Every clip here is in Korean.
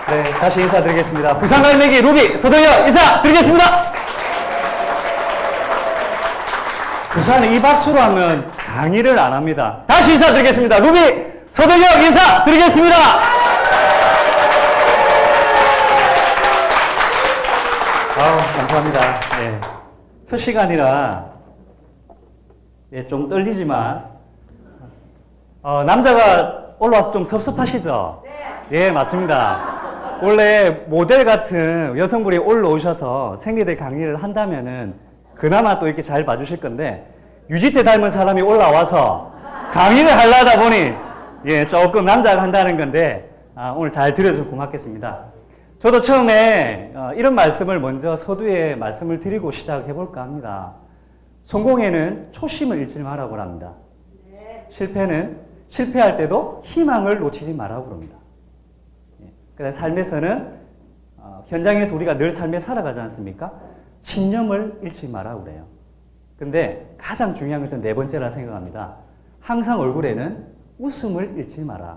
네, 다시 인사드리겠습니다. 부산갈매기 루비 서동혁 인사드리겠습니다. 부산은 이 박수로 하면 강의를 안 합니다. 다시 인사드리겠습니다. 루비 서동혁 인사드리겠습니다. 아우, 감사합니다. 예. 첫 시간이라 좀 떨리지만 남자가 올라와서 좀 섭섭하시죠? 네. 예, 맞습니다. 원래 모델 같은 여성분이 올라오셔서 생리대 강의를 한다면은 그나마 또 이렇게 잘 봐주실 건데 유지태 닮은 사람이 올라와서 강의를 하려다 보니 조금 남자가 한다는 건데 오늘 잘 들어줘서 고맙겠습니다. 저도 처음에 이런 말씀을 먼저 서두에 말씀을 드리고 시작해 볼까 합니다. 성공에는 초심을 잃지 말라고 합니다. 실패는 실패할 때도 희망을 놓치지 말라고 합니다. 그래서 삶에서는 현장에서 우리가 늘 삶에 살아가지 않습니까? 신념을 잃지 말라고 그래요. 근데 가장 중요한 것은 네 번째라 생각합니다. 항상 얼굴에는 웃음을 잃지 마라.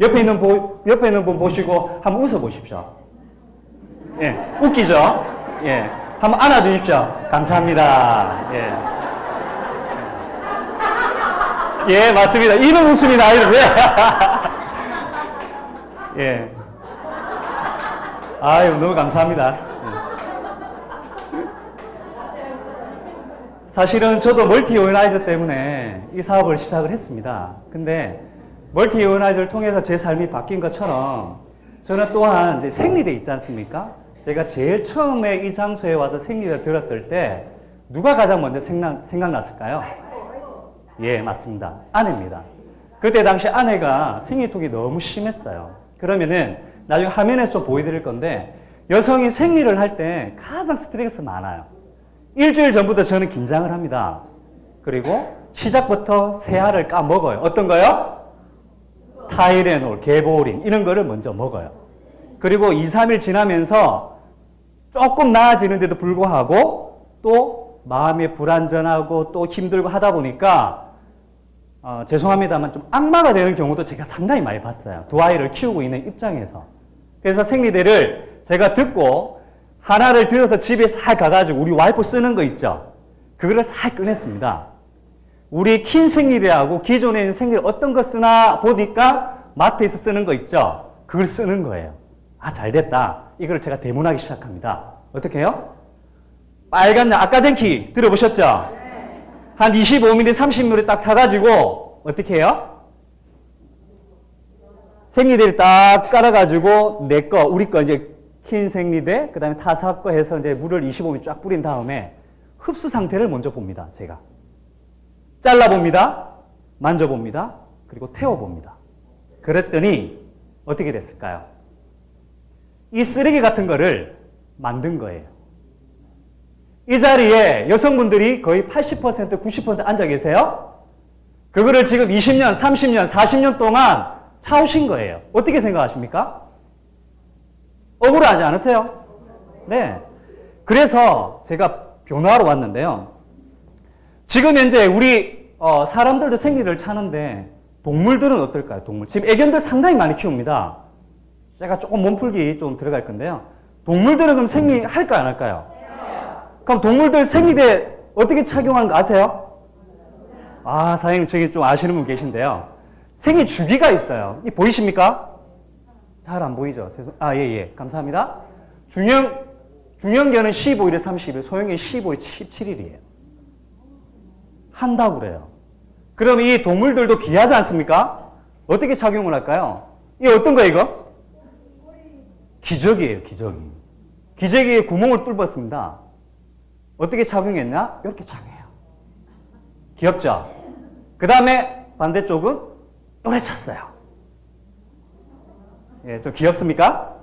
옆에 있는 분 보시고 한번 웃어 보십시오. 웃기죠? 한번 안아주십시오. 감사합니다. 맞습니다. 이런 웃음이 나이를 아유, 너무 감사합니다. 사실은 저도 멀티 오너라이저 때문에 이 사업을 시작을 했습니다. 근데 멀티 오너라이저를 통해서 제 삶이 바뀐 것처럼 저는 또한 이제 생리대 있지 않습니까? 제가 제일 처음에 이 장소에 와서 생리대를 들었을 때 누가 가장 먼저 생각났을까요? 예, 맞습니다. 아내입니다. 그때 당시 아내가 생리통이 너무 심했어요. 그러면은 나중에 화면에서 좀 보여드릴 건데 여성이 생리를 할 때 가장 스트레스 많아요. 일주일 전부터 저는 긴장을 합니다. 그리고 시작부터 새알을 까먹어요. 어떤 거요? 타이레놀, 게보린 이런 거를 먼저 먹어요. 그리고 2, 3일 지나면서 조금 나아지는데도 불구하고 또 마음이 불안전하고 또 힘들고 하다 보니까 죄송합니다만 좀 악마가 되는 경우도 제가 상당히 많이 봤어요. 두 아이를 키우고 있는 입장에서. 그래서 생리대를 제가 듣고 하나를 들어서 집에 싹 가가지고 우리 와이프 쓰는 거 있죠? 그거를 싹 꺼냈습니다. 우리 킨 생리대하고 기존에 있는 생리대 어떤 거 쓰나 보니까 마트에서 쓰는 거 있죠? 그걸 쓰는 거예요. 아, 잘 됐다. 이걸 제가 대문하기 시작합니다. 어떻게 해요? 빨간 아까젠키 들어보셨죠? 한 25mm, 30mm 딱 타가지고 어떻게 해요? 생리대를 딱 깔아가지고 내 거, 우리 거 이제 킨 생리대, 그 다음에 타사 거 해서 이제 물을 25mm 쫙 뿌린 다음에 흡수 상태를 먼저 봅니다. 제가 잘라봅니다. 만져봅니다. 그리고 태워봅니다. 그랬더니 어떻게 됐을까요? 이 쓰레기 같은 거를 만든 거예요. 이 자리에 여성분들이 거의 80%, 90% 앉아 계세요. 그거를 지금 20년, 30년, 40년 동안 차오신 거예요. 어떻게 생각하십니까? 억울하지 않으세요? 네. 그래서 제가 변화하러 왔는데요. 지금 현재 우리 사람들도 생리를 차는데 동물들은 어떨까요? 동물. 지금 애견들 상당히 많이 키웁니다. 제가 조금 몸풀기 좀 들어갈 건데요. 동물들은 그럼 생리 할까요? 안 할까요? 그럼 동물들 생리대 어떻게 착용하는 거 아세요? 아, 사장님 저기 좀 아시는 분 계신데요. 생리 주기가 있어요. 이 보이십니까? 잘 안 보이죠? 예. 감사합니다. 중형견은 15일에 30일, 소형견은 15일, 17일이에요. 한다고 그래요. 그럼 이 동물들도 귀하지 않습니까? 어떻게 착용을 할까요? 이게 어떤 거예요, 이거? 기저귀예요, 기저귀. 기저귀에 구멍을 뚫었습니다. 어떻게 착용했냐? 이렇게 착용해요. 귀엽죠? 그 다음에 반대쪽은 요래 쳤어요. 예, 좀 귀엽습니까?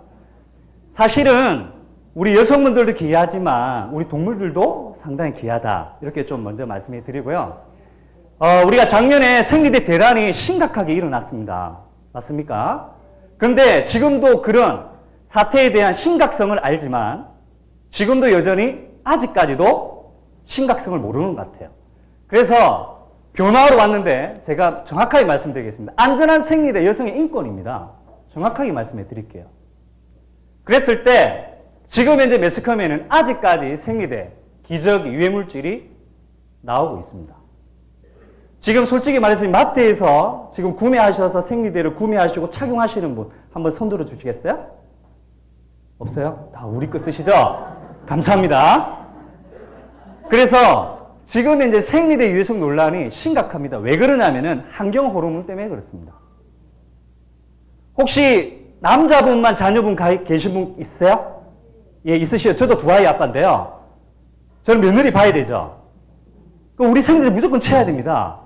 사실은 우리 여성분들도 귀하지만 우리 동물들도 상당히 귀하다. 이렇게 좀 먼저 말씀해 드리고요. 우리가 작년에 생리대 대란이 심각하게 일어났습니다. 맞습니까? 근데 지금도 그런 사태에 대한 심각성을 알지만 지금도 여전히 아직까지도 심각성을 모르는 것 같아요. 그래서 변화하러 왔는데 제가 정확하게 말씀드리겠습니다. 안전한 생리대 여성의 인권입니다. 정확하게 말씀해 드릴게요. 그랬을 때 지금 현재 매스컴에는 아직까지 생리대, 기저귀, 유해물질이 나오고 있습니다. 지금 솔직히 말해서 마트에서 지금 구매하셔서 생리대를 구매하시고 착용하시는 분 한번 손 들어 주시겠어요? 없어요? 다 우리 거 쓰시죠? 감사합니다. 그래서 지금 이제 생리대 유해성 논란이 심각합니다. 왜 그러냐면은 환경 호르몬 때문에 그렇습니다. 혹시 남자분만 자녀분 계신 분 있으세요? 예, 있으시죠? 저도 두 아이 아빠인데요. 저는 며느리 봐야 되죠. 우리 생리대 무조건 채야 됩니다.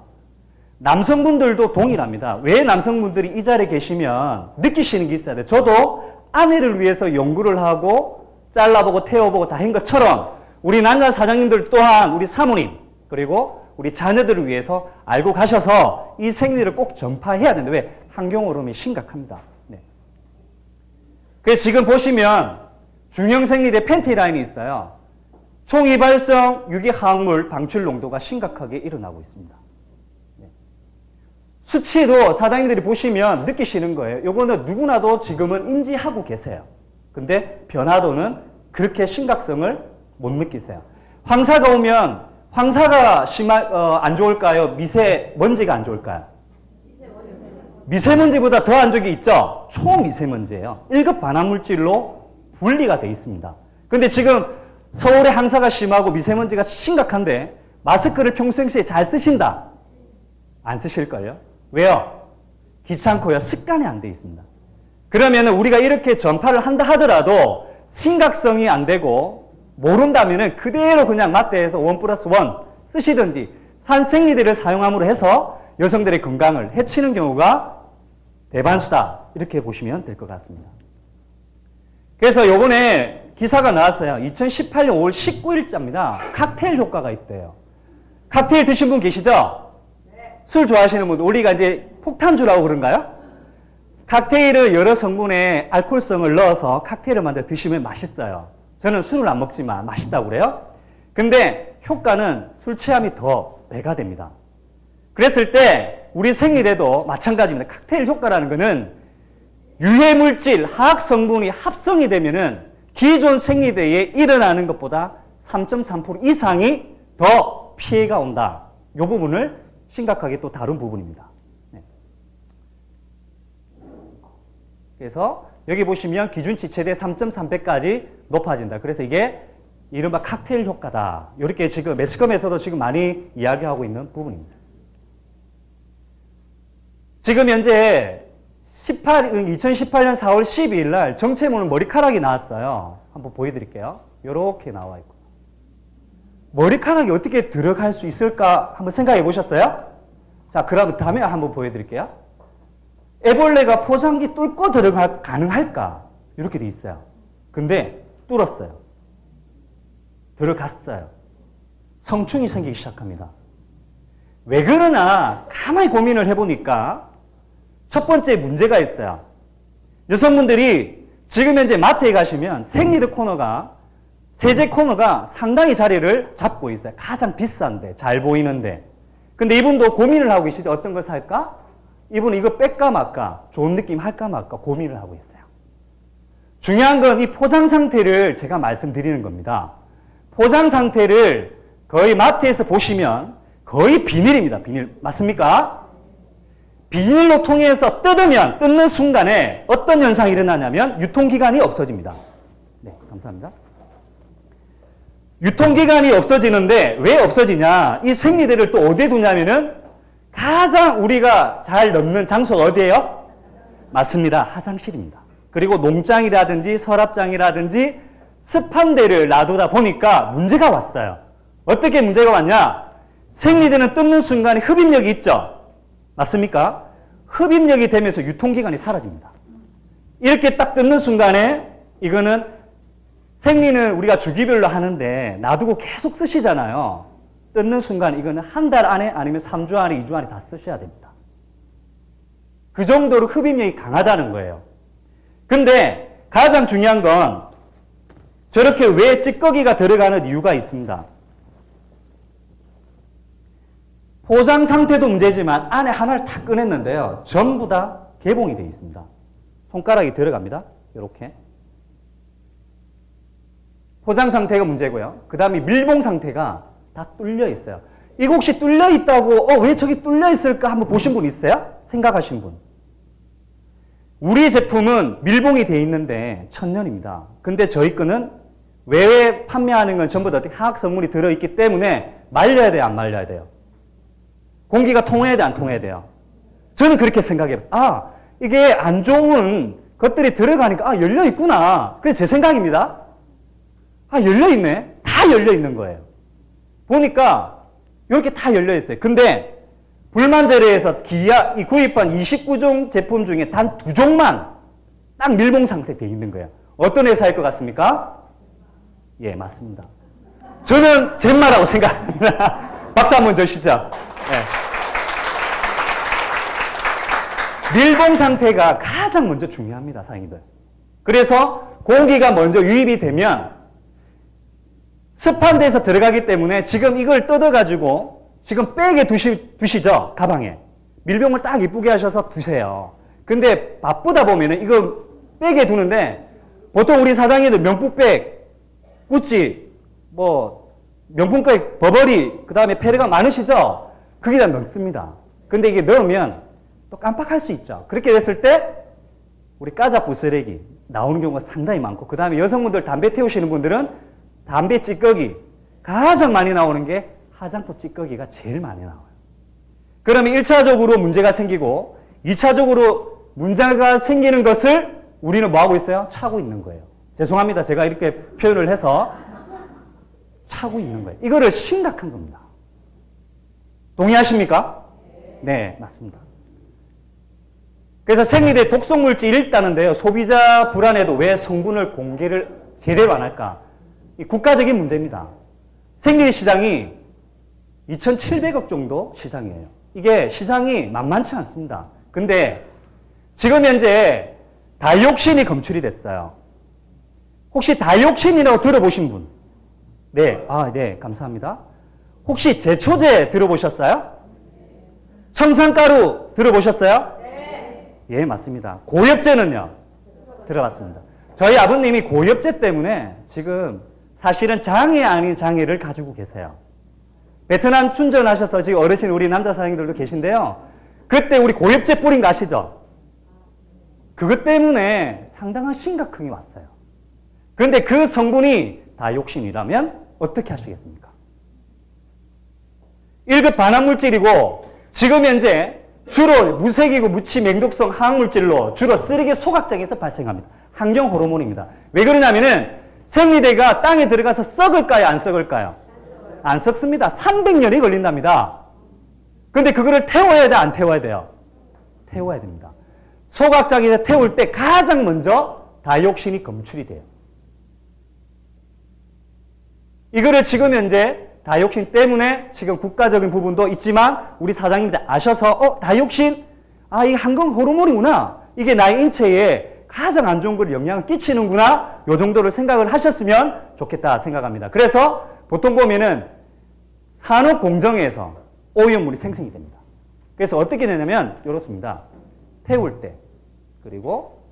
남성분들도 동일합니다. 왜 남성분들이 이 자리에 계시면 느끼시는 게 있어야 돼요. 저도 아내를 위해서 연구를 하고 잘라보고 태워보고 다 한 것처럼 우리 남자 사장님들 또한 우리 사모님 그리고 우리 자녀들을 위해서 알고 가셔서 이 생리를 꼭 전파해야 되는데 왜? 환경 오염이 심각합니다. 네. 그래서 지금 보시면 중형 생리대 팬티 라인이 있어요. 총이발성 유기화학물 방출 농도가 심각하게 일어나고 있습니다. 네. 수치도 사장님들이 보시면 느끼시는 거예요. 요거는 누구나도 지금은 인지하고 계세요. 근데 변화도는 그렇게 심각성을 못 느끼세요. 황사가 오면 황사가 안 좋을까요? 미세먼지가 안 좋을까요? 미세먼지보다 더 안 좋은 게 있죠? 초미세먼지예요. 1급 반환물질로 분리가 되어 있습니다. 근데 지금 서울에 황사가 심하고 미세먼지가 심각한데 마스크를 평상시에 잘 쓰신다? 안 쓰실걸요? 왜요? 귀찮고요. 습관이 안 돼 있습니다. 그러면 우리가 이렇게 전파를 한다 하더라도 심각성이 안 되고 모른다면 그대로 그냥 마트에서 1+1 쓰시든지 산생리대를 사용함으로 해서 여성들의 건강을 해치는 경우가 대반수다. 이렇게 보시면 될 것 같습니다. 그래서 요번에 기사가 나왔어요. 2018년 5월 19일자입니다. 칵테일 효과가 있대요. 칵테일 드신 분 계시죠? 네. 술 좋아하시는 분, 우리가 이제 폭탄주라고 그런가요? 칵테일을 여러 성분의 알코올성을 넣어서 칵테일을 만들어 드시면 맛있어요. 저는 술을 안 먹지만 맛있다고 그래요. 근데 효과는 술 취함이 더 배가 됩니다. 그랬을 때 우리 생리대도 마찬가지입니다. 칵테일 효과라는 것은 유해물질, 화학성분이 합성이 되면은 기존 생리대에 일어나는 것보다 3.3% 이상이 더 피해가 온다. 이 부분을 심각하게 또 다룬 부분입니다. 네. 그래서 여기 보시면 기준치 최대 3.3배까지 높아진다. 그래서 이게 이른바 칵테일 효과다. 이렇게 지금 매스컴에서도 지금 많이 이야기하고 있는 부분입니다. 지금 현재 2018년 4월 12일 날 정체모는 머리카락이 나왔어요. 한번 보여드릴게요. 이렇게 나와 있고. 머리카락이 어떻게 들어갈 수 있을까 한번 생각해 보셨어요? 자, 그럼 다음에 한번 보여드릴게요. 애벌레가 포장기 뚫고 들어가 가능할까? 이렇게 돼 있어요. 근데 뚫었어요. 들어갔어요. 성충이 생기기 시작합니다. 왜 그러나 가만히 고민을 해보니까 첫 번째 문제가 있어요. 여성분들이 지금 현재 마트에 가시면 생리대 코너가 세제 코너가 상당히 자리를 잡고 있어요. 가장 비싼데 잘 보이는데. 근데 이분도 고민을 하고 계시죠. 어떤 걸 살까? 이분은 이거 뺄까 말까 좋은 느낌 할까 말까 고민을 하고 있어요. 중요한 건 이 포장 상태를 제가 말씀드리는 겁니다. 포장 상태를 거의 마트에서 보시면 거의 비닐입니다. 비닐. 맞습니까? 비닐로 통해서 뜯는 순간에 어떤 현상이 일어나냐면 유통기간이 없어집니다. 네, 감사합니다. 유통기간이 없어지는데 왜 없어지냐? 이 생리대를 또 어디에 두냐면은 가장 우리가 잘 넣는 장소가 어디예요? 맞습니다. 화장실입니다. 그리고 농장이라든지 서랍장이라든지 습한 데를 놔두다 보니까 문제가 왔어요. 어떻게 문제가 왔냐? 생리대는 뜯는 순간에 흡입력이 있죠? 맞습니까? 흡입력이 되면서 유통기간이 사라집니다. 이렇게 딱 뜯는 순간에 이거는 생리는 우리가 주기별로 하는데 놔두고 계속 쓰시잖아요. 뜯는 순간 이거는 한 달 안에 아니면 3주 안에 2주 안에 다 쓰셔야 됩니다. 그 정도로 흡입력이 강하다는 거예요. 근데 가장 중요한 건 저렇게 왜 찌꺼기가 들어가는 이유가 있습니다. 포장 상태도 문제지만 안에 하나를 탁 꺼냈는데요. 전부 다 개봉이 되어 있습니다. 손가락이 들어갑니다. 이렇게. 포장 상태가 문제고요. 그 다음에 밀봉 상태가 다 뚫려 있어요. 이거 혹시 뚫려 있다고 왜 저기 뚫려 있을까 한번 보신 분 있어요? 생각하신 분. 우리 제품은 밀봉이 돼 있는데 천연입니다. 근데 저희 거는 외외 판매하는 건 전부 다 화학 성분이 들어있기 때문에 말려야 돼요, 안 말려야 돼요? 공기가 통해야 돼, 안 통해야 돼요? 저는 그렇게 생각해요. 이게 안 좋은 것들이 들어가니까 열려 있구나. 그게 제 생각입니다. 열려 있네. 다 열려 있는 거예요. 보니까 이렇게 다 열려 있어요. 근데 불만제례에서 이 구입한 29종 제품 중에 단 2종만 딱 밀봉 상태 돼 있는 거예요. 어떤 회사일 것 같습니까? 예, 맞습니다. 저는 젠마라고 생각합니다. 박수 한번 주시죠. 네. 밀봉 상태가 가장 먼저 중요합니다, 사장님들. 그래서 공기가 먼저 유입이 되면 습한 데서 들어가기 때문에 지금 이걸 뜯어가지고 지금 백에 두시죠, 가방에. 밀봉을 딱 이쁘게 하셔서 두세요. 근데 바쁘다 보면은 이거 백에 두는데 보통 우리 사장님들 명품백, 구찌, 명품백, 버버리, 그 다음에 페레가 많으시죠? 그게 다 넣습니다. 근데 이게 넣으면 또 깜빡할 수 있죠. 그렇게 됐을 때 우리 까자부 쓰레기 나오는 경우가 상당히 많고, 그 다음에 여성분들 담배 태우시는 분들은 담배 찌꺼기 가장 많이 나오는 게 화장품 찌꺼기가 제일 많이 나와요. 그러면 1차적으로 문제가 생기고 2차적으로 문제가 생기는 것을 우리는 뭐하고 있어요? 차고 있는 거예요. 죄송합니다. 제가 이렇게 표현을 해서 차고 있는 거예요. 이거를 심각한 겁니다. 동의하십니까? 네, 맞습니다. 그래서 생리대 독성물질이 있다는데요. 소비자 불안에도 왜 성분을 공개를 제대로 안 할까? 이 국가적인 문제입니다. 생리대 시장이 2,700억 정도 시장이에요. 이게 시장이 만만치 않습니다. 근데 지금 현재 다이옥신이 검출이 됐어요. 혹시 다이옥신이라고 들어보신 분? 네, 네, 감사합니다. 혹시 제초제 들어보셨어요? 청산가루 들어보셨어요? 네. 예, 맞습니다. 고엽제는요? 들어봤습니다. 저희 아버님이 고엽제 때문에 지금 사실은 장애 아닌 장애를 가지고 계세요. 베트남 춘전하셔서 지금 어르신 우리 남자 사장님들도 계신데요. 그때 우리 고엽제 뿌린 거 아시죠? 그것 때문에 상당한 심각성이 왔어요. 그런데 그 성분이 다이옥신이라면 어떻게 하시겠습니까? 1급 반환물질이고 지금 현재 주로 무색이고 무치 맹독성 화학물질로 주로 쓰레기 소각장에서 발생합니다. 환경 호르몬입니다. 왜 그러냐면은 생리대가 땅에 들어가서 썩을까요? 안 썩을까요? 안 썩습니다. 300년이 걸린답니다. 근데 그거를 태워야 돼? 안 태워야 돼요? 태워야 됩니다. 소각장에서 태울 때 가장 먼저 다이옥신이 검출이 돼요. 이거를 지금 현재 다이옥신 때문에 지금 국가적인 부분도 있지만 우리 사장님들 아셔서 다이옥신? 이게 항공 호르몬이구나. 이게 나의 인체에 가장 안 좋은 걸 영향을 끼치는구나. 요 정도를 생각을 하셨으면 좋겠다 생각합니다. 그래서 보통 보면은 산업 공정에서 오염물이 생성이 됩니다. 그래서 어떻게 되냐면 이렇습니다. 태울 때 그리고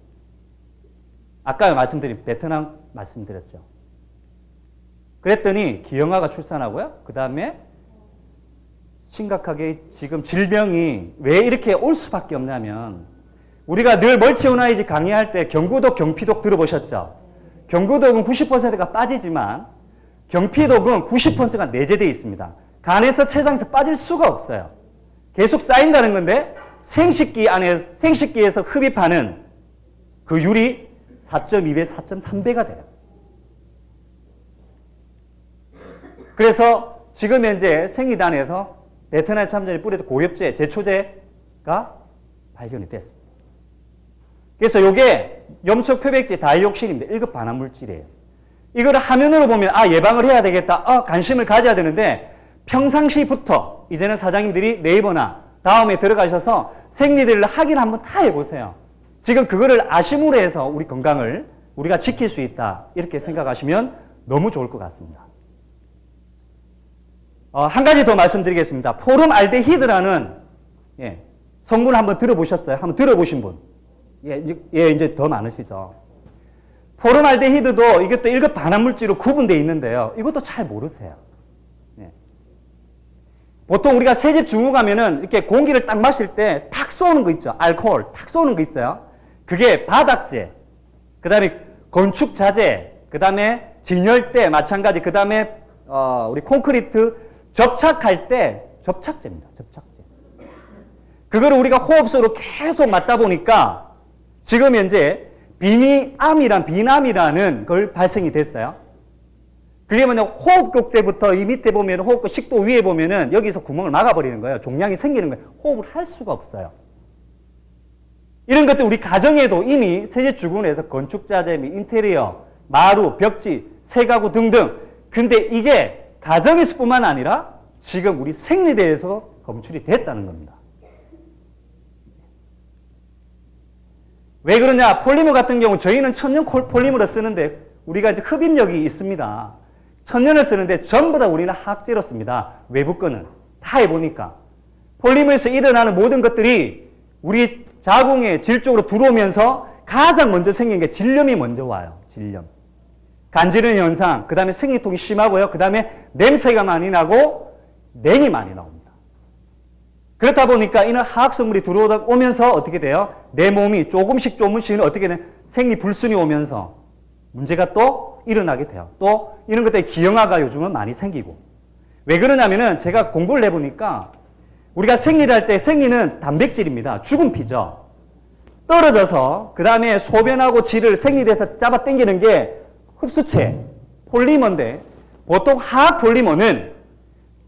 아까 말씀드린 베트남 말씀드렸죠. 그랬더니 기형아가 출산하고요. 그 다음에 심각하게 지금 질병이 왜 이렇게 올 수밖에 없냐면 우리가 늘 멀티오나이즈 강의할 때 경구독, 경피독 들어보셨죠? 경구독은 90%가 빠지지만 경피독은 90%가 내재되어 있습니다. 간에서 췌장에서 빠질 수가 없어요. 계속 쌓인다는 건데 생식기에서 흡입하는 그 율이 4.2배, 4.3배가 돼요. 그래서 지금 현재 생리단에서 베트남 참전에 뿌려도 고엽제, 제초제가 발견이 됐습니다. 그래서 이게 염소 표백제 다이옥신입니다. 1급 반환물질이에요. 이걸 화면으로 보면 예방을 해야 되겠다. 관심을 가져야 되는데 평상시부터 이제는 사장님들이 네이버나 다음에 들어가셔서 생리대를 확인 한번 다 해보세요. 지금 그거를 아심으로 해서 우리 건강을 우리가 지킬 수 있다. 이렇게 생각하시면 너무 좋을 것 같습니다. 한 가지 더 말씀드리겠습니다. 포름알데히드라는 성분 한번 들어보셨어요? 한번 들어보신 분? 예, 이제 더 많으시죠. 포름알데히드도 이것도 1급 반환물질로 구분되어 있는데요. 이것도 잘 모르세요. 예. 보통 우리가 새집 중후 가면은 이렇게 공기를 딱 마실 때 탁 쏘는 거 있죠. 알코올 탁 쏘는 거 있어요. 그게 바닥재, 그 다음에 건축자재, 그 다음에 진열대 마찬가지, 그 다음에 우리 콘크리트 접착할 때 접착제입니다. 접착제. 그거를 우리가 호흡수로 계속 맞다 보니까 지금 현재 비남이라는 걸 발생이 됐어요. 그게 뭐냐, 호흡극 때부터 이 밑에 보면 호흡극 식도 위에 보면은 여기서 구멍을 막아버리는 거예요. 종양이 생기는 거예요. 호흡을 할 수가 없어요. 이런 것들 우리 가정에도 이미 세제주군에서 건축자재 및 인테리어, 마루, 벽지, 새가구 등등. 근데 이게 가정에서 뿐만 아니라 지금 우리 생리대에서 검출이 됐다는 겁니다. 왜 그러냐? 폴리머 같은 경우 저희는 천연 폴리머를 쓰는데 우리가 이제 흡입력이 있습니다. 천연을 쓰는데 전부 다 우리는 화학제로 씁니다. 외부 거는. 다 해보니까. 폴리머에서 일어나는 모든 것들이 우리 자궁의 질 쪽으로 들어오면서 가장 먼저 생긴 게 질염이 먼저 와요. 질염. 간지르는 현상, 그 다음에 생리통이 심하고요. 그 다음에 냄새가 많이 나고 냉이 많이 나옵니다. 그렇다 보니까 이런 화학성물이 들어오면서 어떻게 돼요? 내 몸이 조금씩은 어떻게 돼? 생리불순이 오면서 문제가 또 일어나게 돼요. 또 이런 것들이 기형아가 요즘은 많이 생기고. 왜 그러냐면은 제가 공부를 해보니까 우리가 생리를 할 때 생리는 단백질입니다. 죽은 피죠. 떨어져서 그 다음에 소변하고 질을 생리대에서 잡아 당기는 게 흡수체, 폴리머인데 보통 화학 폴리머는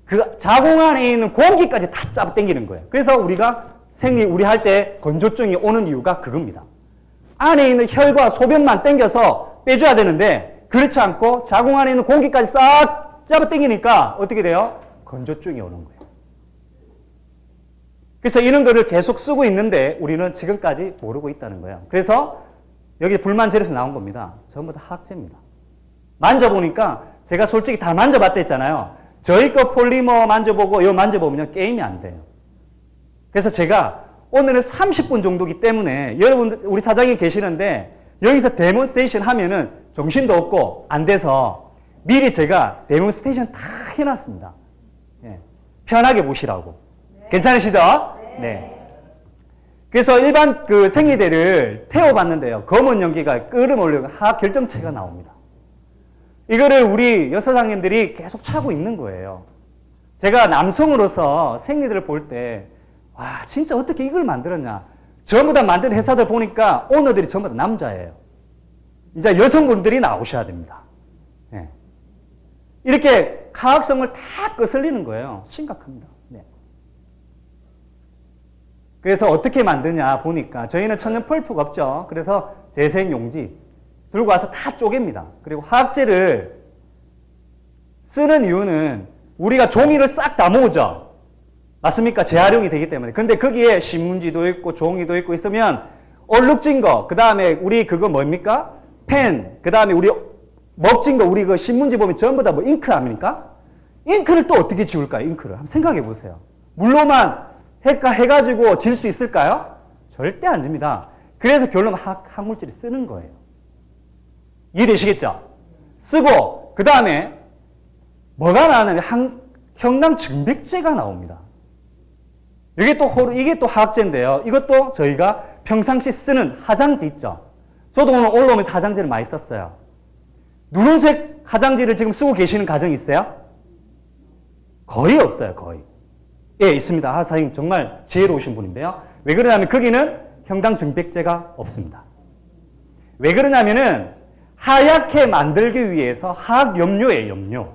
그 자궁 안에 있는 공기까지 다 잡아 당기는 거예요. 그래서 우리가 우리 할 때 건조증이 오는 이유가 그겁니다. 안에 있는 혈과 소변만 당겨서 빼줘야 되는데 그렇지 않고 자궁 안에 있는 공기까지 싹 잡아 당기니까 어떻게 돼요? 건조증이 오는 거예요. 그래서 이런 거를 계속 쓰고 있는데 우리는 지금까지 모르고 있다는 거예요. 그래서 여기 불만제로서 나온 겁니다. 전부 다 화학제입니다. 만져보니까 제가 솔직히 다 만져봤다 했잖아요. 저희 거 폴리머 만져보고 이거 만져보면 게임이 안 돼요. 그래서 제가 오늘은 30분 정도기 때문에 여러분들 우리 사장님 계시는데 여기서 데몬스테이션 하면은 정신도 없고 안 돼서 미리 제가 데몬스테이션 다 해놨습니다. 예. 편하게 보시라고. 네. 괜찮으시죠? 네. 그래서 일반 그 생리대를 태워봤는데요. 검은 연기가 끓어올리고 화학 결정체가 나옵니다. 이거를 우리 여사장님들이 계속 차고 있는 거예요. 제가 남성으로서 생리대를 볼 때, 와, 진짜 어떻게 이걸 만들었냐. 전부 다 만든 회사들 보니까 오너들이 전부 다 남자예요. 이제 여성분들이 나오셔야 됩니다. 네. 이렇게 화학성을 다 거슬리는 거예요. 심각합니다. 네. 그래서 어떻게 만드냐 보니까 저희는 천연 펄프가 없죠. 그래서 재생용지 들고 와서 다 쪼갭니다. 그리고 화학제를 쓰는 이유는 우리가 종이를 싹 다 모으죠. 맞습니까? 재활용이 되기 때문에. 근데 거기에 신문지도 있고 종이도 있고 있으면 얼룩진 거, 그 다음에 우리 그거 뭡니까? 펜, 그 다음에 우리 먹진 거, 우리 그 신문지 보면 전부 다 뭐 잉크 아닙니까? 잉크를 또 어떻게 지울까요? 잉크를. 한번 생각해 보세요. 물로만 해가지고 질 수 있을까요? 절대 안 집니다. 그래서 결론 항물질을 쓰는 거예요. 이해되시겠죠? 쓰고 그 다음에 뭐가 나오냐면 형광증백제가 나옵니다. 이게 또 화학제인데요. 이것도 저희가 평상시 쓰는 화장지 있죠. 저도 오늘 올라오면서 화장지를 많이 썼어요. 누런색 화장지를 지금 쓰고 계시는 가정이 있어요? 거의 없어요. 거의. 예, 있습니다. 사장님 정말 지혜로우신 분인데요. 왜 그러냐면 거기는 형광증백제가 없습니다. 왜 그러냐면은 하얗게 만들기 위해서 화학염료예요. 염료.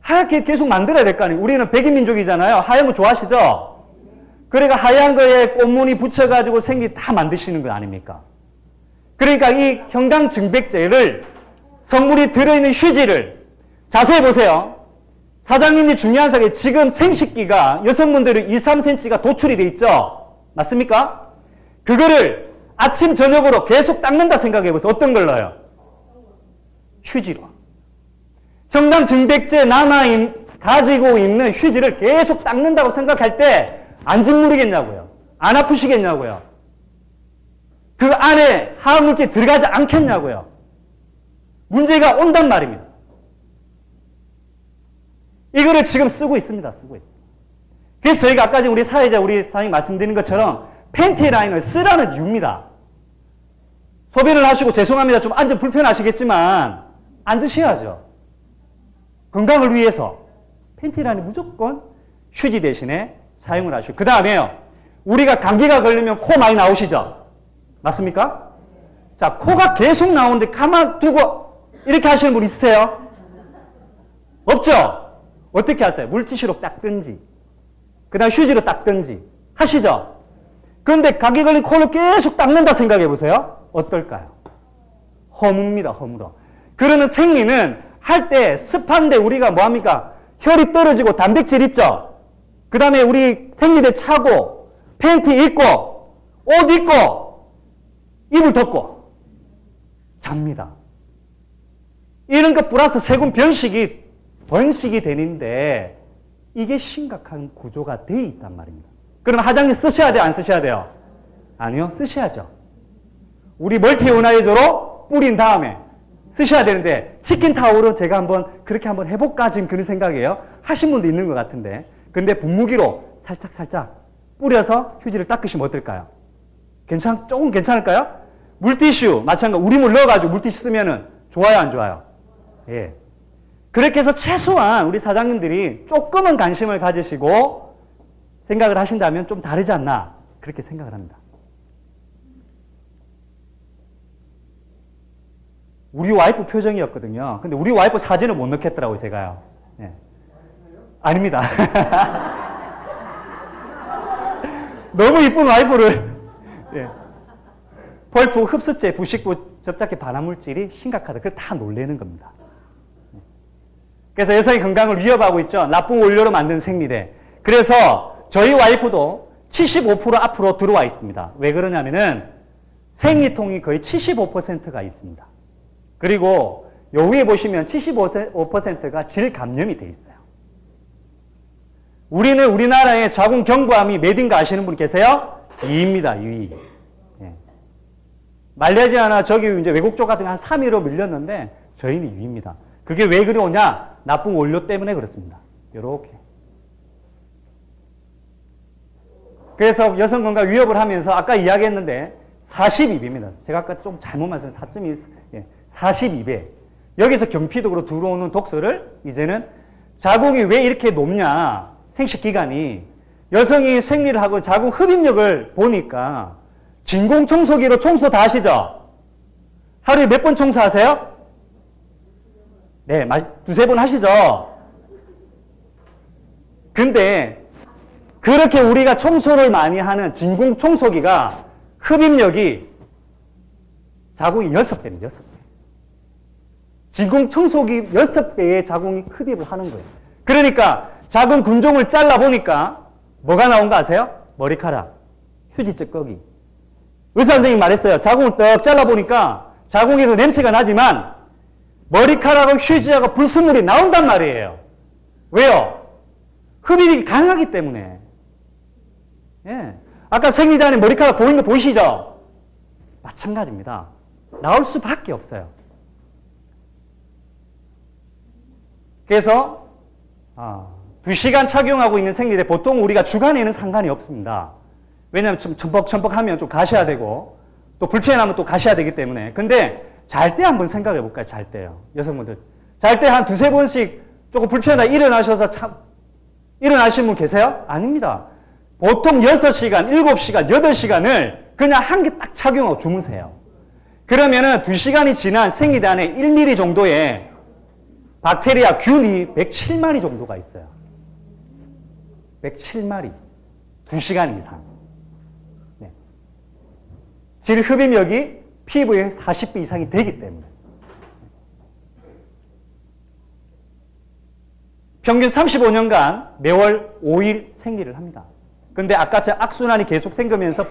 하얗게 계속 만들어야 될 거 아니에요. 우리는 백인민족이잖아요. 하얀 거 좋아하시죠? 그러니까 하얀 거에 꽃무늬 붙여가지고 생기 다 만드시는 거 아닙니까? 그러니까 이 형광증백제를 성분이 들어있는 휴지를 자세히 보세요. 사장님이 중요한 사실이 지금 생식기가 여성분들은 2, 3cm가 도출이 돼 있죠? 맞습니까? 그거를 아침 저녁으로 계속 닦는다 생각해 보세요. 어떤 걸 넣어요? 휴지로. 형광증백제 가지고 있는 휴지를 계속 닦는다고 생각할 때 안 짓무리겠냐고요. 안 아프시겠냐고요. 그 안에 화학물질이 들어가지 않겠냐고요. 문제가 온단 말입니다. 이거를 지금 쓰고 있습니다. 쓰고 있습니다. 그래서 저희가 아까 우리 사회자, 우리 사장님 말씀드린 것처럼 팬티 라인을 쓰라는 이유입니다. 소변을 하시고 죄송합니다. 좀 앉아 불편하시겠지만 앉으셔야죠. 건강을 위해서 팬티 라인을 무조건 휴지 대신에 사용을 하시고, 그 다음에요, 우리가 감기가 걸리면 코 많이 나오시죠? 맞습니까? 자, 코가 계속 나오는데 가만 두고 이렇게 하시는 분 있으세요? 없죠? 어떻게 하세요? 물티슈로 닦든지, 그 다음 휴지로 닦든지 하시죠? 그런데 감기 걸린 코를 계속 닦는다 생각해 보세요. 어떨까요? 허뭅니다. 허물어. 그러는 생리는 할 때 습한데 우리가 뭐합니까? 혈이 떨어지고 단백질 있죠? 그 다음에 우리 생리대 차고 팬티 입고 옷 입고 이불 덮고 잡니다. 이런 것 플러스 세균 번식이 되는데 이게 심각한 구조가 돼 있단 말입니다. 그럼 화장지 쓰셔야 돼요? 안 쓰셔야 돼요? 아니요. 쓰셔야죠. 우리 멀티오나이저로 뿌린 다음에 쓰셔야 되는데 치킨타올은 제가 그렇게 한번 해볼까 지금 그런 생각이에요. 하신 분도 있는 것 같은데, 근데 분무기로 살짝 뿌려서 휴지를 닦으시면 어떨까요? 조금 괜찮을까요? 물티슈 마찬가지, 우리물 넣어가지고 물티슈 쓰면은 좋아요, 안 좋아요? 예. 그렇게 해서 최소한 우리 사장님들이 조금은 관심을 가지시고 생각을 하신다면 좀 다르지 않나, 그렇게 생각을 합니다. 우리 와이프 표정이었거든요. 근데 우리 와이프 사진을 못 넣겠더라고요, 제가요. 예. 아닙니다. 너무 이쁜 와이프를, 예. 벌프, 흡수제, 부식부, 접착기, 발암물질이 심각하다. 그걸 다 놀래는 겁니다. 그래서 여성의 건강을 위협하고 있죠. 나쁜 원료로 만든 생리대. 그래서 저희 와이프도 75% 앞으로 들어와 있습니다. 왜 그러냐면은 생리통이 거의 75%가 있습니다. 그리고 요 위에 보시면 75%가 질감염이 돼 있어요. 우리는 우리나라의 자궁 경부암이 몇인가 아시는 분 계세요? 2입니다. 2위. 예. 말레이시아나 저기 이제 외국 쪽 같은 게 한 3위로 밀렸는데 저희는 2위입니다. 그게 왜 그러냐? 나쁜 원료 때문에 그렇습니다. 요렇게. 그래서 여성 건강 위협을 하면서 아까 이야기했는데 42배입니다. 제가 아까 좀 잘못 말씀드렸어요. 4.1, 42배. 여기서 경피독으로 들어오는 독소를 이제는 자궁이 왜 이렇게 높냐? 생식기간이. 여성이 생리를 하고 자궁 흡입력을 보니까 진공청소기로 청소 다 하시죠? 하루에 몇 번 청소하세요? 네, 두세 번 하시죠? 근데 그렇게 우리가 청소를 많이 하는 진공청소기가 흡입력이 자궁이 6배입니다. 6배. 진공청소기 6배의 자궁이 흡입을 하는 거예요. 그러니까 자궁 근종을 잘라보니까 뭐가 나온 거 아세요? 머리카락, 휴지 찌꺼기. 의사 선생님이 말했어요. 자궁을 떡 잘라보니까 자궁에서 냄새가 나지만 머리카락하고 휴지하고 불순물이 나온단 말이에요. 왜요? 흡입이 가능하기 때문에. 예. 아까 생리대 안에 머리카락 보이는 거 보이시죠? 마찬가지입니다. 나올 수밖에 없어요. 그래서 2시간 착용하고 있는 생리대 보통 우리가 주간에는 상관이 없습니다. 왜냐하면 첨벅첨벅하면 좀 가셔야 되고 또 불편하면 또 가셔야 되기 때문에. 근데 잘 때 한번 생각해 볼까요? 잘 때요. 여성분들. 잘 때 한 두세 번씩 조금 불편하다 일어나셔서 일어나시는 분 계세요? 아닙니다. 보통 6시간, 7시간, 8시간을 그냥 한 개 딱 착용하고 주무세요. 그러면은 2시간이 지난 생리대 안에 1mm 정도의 박테리아, 균이 107마리 정도가 있어요. 107마리. 2시간 이상. 네. 질 흡입력이 피부의 40배 이상이 되기 때문에. 평균 35년간 매월 5일 생리를 합니다. 근데 아까 제 악순환이 계속 생기면서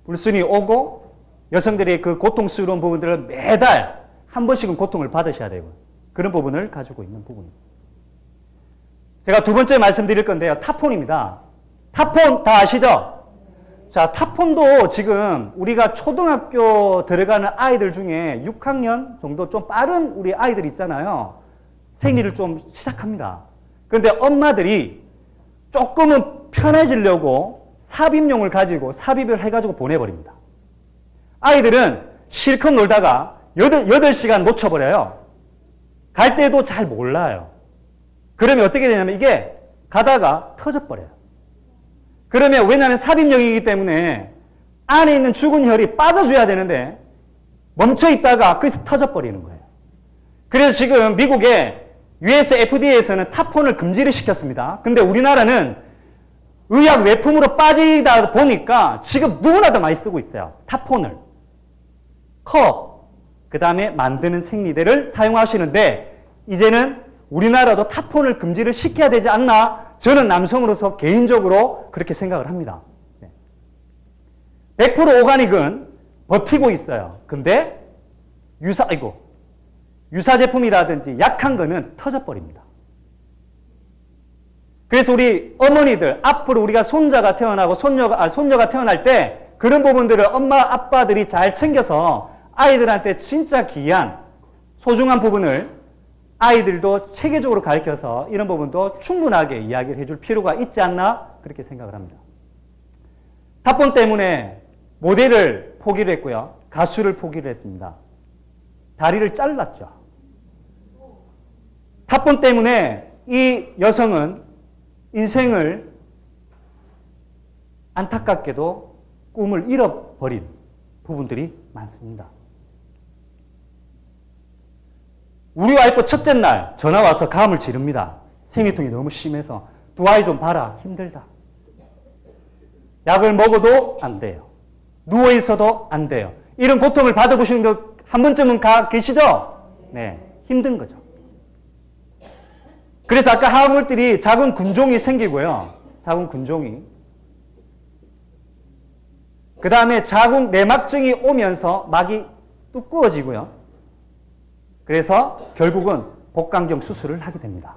불순이 오고 여성들의 그 고통스러운 부분들을 매달 한 번씩은 고통을 받으셔야 되고 그런 부분을 가지고 있는 부분입니다. 제가 두 번째 말씀드릴 건데요. 타폰입니다. 타폰 다 아시죠? 자, 타폰도 지금 우리가 초등학교 들어가는 아이들 중에 6학년 정도 좀 빠른 우리 아이들 있잖아요. 생리를 좀 시작합니다. 그런데 엄마들이 조금은 편해지려고 삽입용을 가지고 삽입을 해가지고 보내버립니다. 아이들은 실컷 놀다가 8시간 놓쳐버려요. 갈 때도 잘 몰라요. 그러면 어떻게 되냐면 이게 가다가 터져버려요. 그러면 왜냐하면 삽입용이기 때문에 안에 있는 죽은 혈이 빠져줘야 되는데 멈춰 있다가 거기서 터져버리는 거예요. 그래서 지금 미국의 US FDA에서는 타폰을 금지를 시켰습니다. 근데 우리나라는 의약 외품으로 빠지다 보니까 지금 누구나 다 많이 쓰고 있어요. 타폰을. 컵, 그 다음에 만드는 생리대를 사용하시는데 이제는 우리나라도 타폰을 금지를 시켜야 되지 않나? 저는 남성으로서 개인적으로 그렇게 생각을 합니다. 100% 오가닉은 버티고 있어요. 근데 유사 제품이라든지 약한 거는 터져버립니다. 그래서 우리 어머니들, 앞으로 우리가 손자가 태어나고 손녀가 태어날 때 그런 부분들을 엄마, 아빠들이 잘 챙겨서 아이들한테 진짜 귀한, 소중한 부분을 아이들도 체계적으로 가르쳐서 이런 부분도 충분하게 이야기를 해줄 필요가 있지 않나 그렇게 생각을 합니다. 타폰 때문에 모델을 포기를 했고요. 가수를 포기를 했습니다. 다리를 잘랐죠. 타폰 때문에 이 여성은 인생을 안타깝게도 꿈을 잃어버린 부분들이 많습니다. 우리 와이프 첫째 날 전화 와서 가음을 지릅니다. 생리통이 너무 심해서 두 아이 좀 봐라. 힘들다. 약을 먹어도 안 돼요. 누워있어도 안 돼요. 이런 고통을 받아보시는 분 한 번쯤은 계시죠? 네, 힘든 거죠. 그래서 아까 하악물들이 작은 군종이 생기고요. 작은 군종이. 그 다음에 작은 내막증이 오면서 막이 두꺼워지고요. 그래서 결국은 복강경 수술을 하게 됩니다.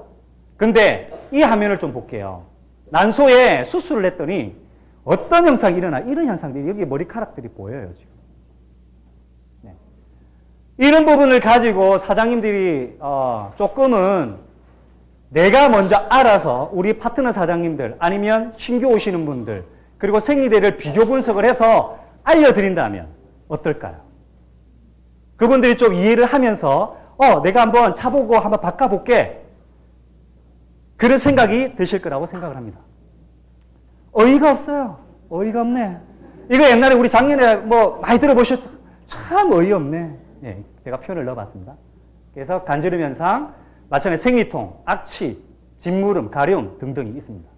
근데 이 화면을 좀 볼게요. 난소에 수술을 했더니 어떤 현상이 일어나? 이런 현상들이 여기 머리카락들이 보여요. 지금. 네. 이런 부분을 가지고 사장님들이 조금은 내가 먼저 알아서 우리 파트너 사장님들 아니면 신규 오시는 분들 그리고 생리대를 비교 분석을 해서 알려드린다면 어떨까요? 그분들이 좀 이해를 하면서 내가 한번 차보고 한번 바꿔볼게. 그런 생각이 드실 거라고 생각을 합니다. 어이가 없어요. 어이가 없네. 이거 옛날에 우리 작년에 많이 들어보셨죠? 참 어이없네. 네, 제가 표현을 넣어봤습니다. 그래서 간지럼 현상, 마찬가지 생리통, 악취, 진무름, 가려움 등등이 있습니다.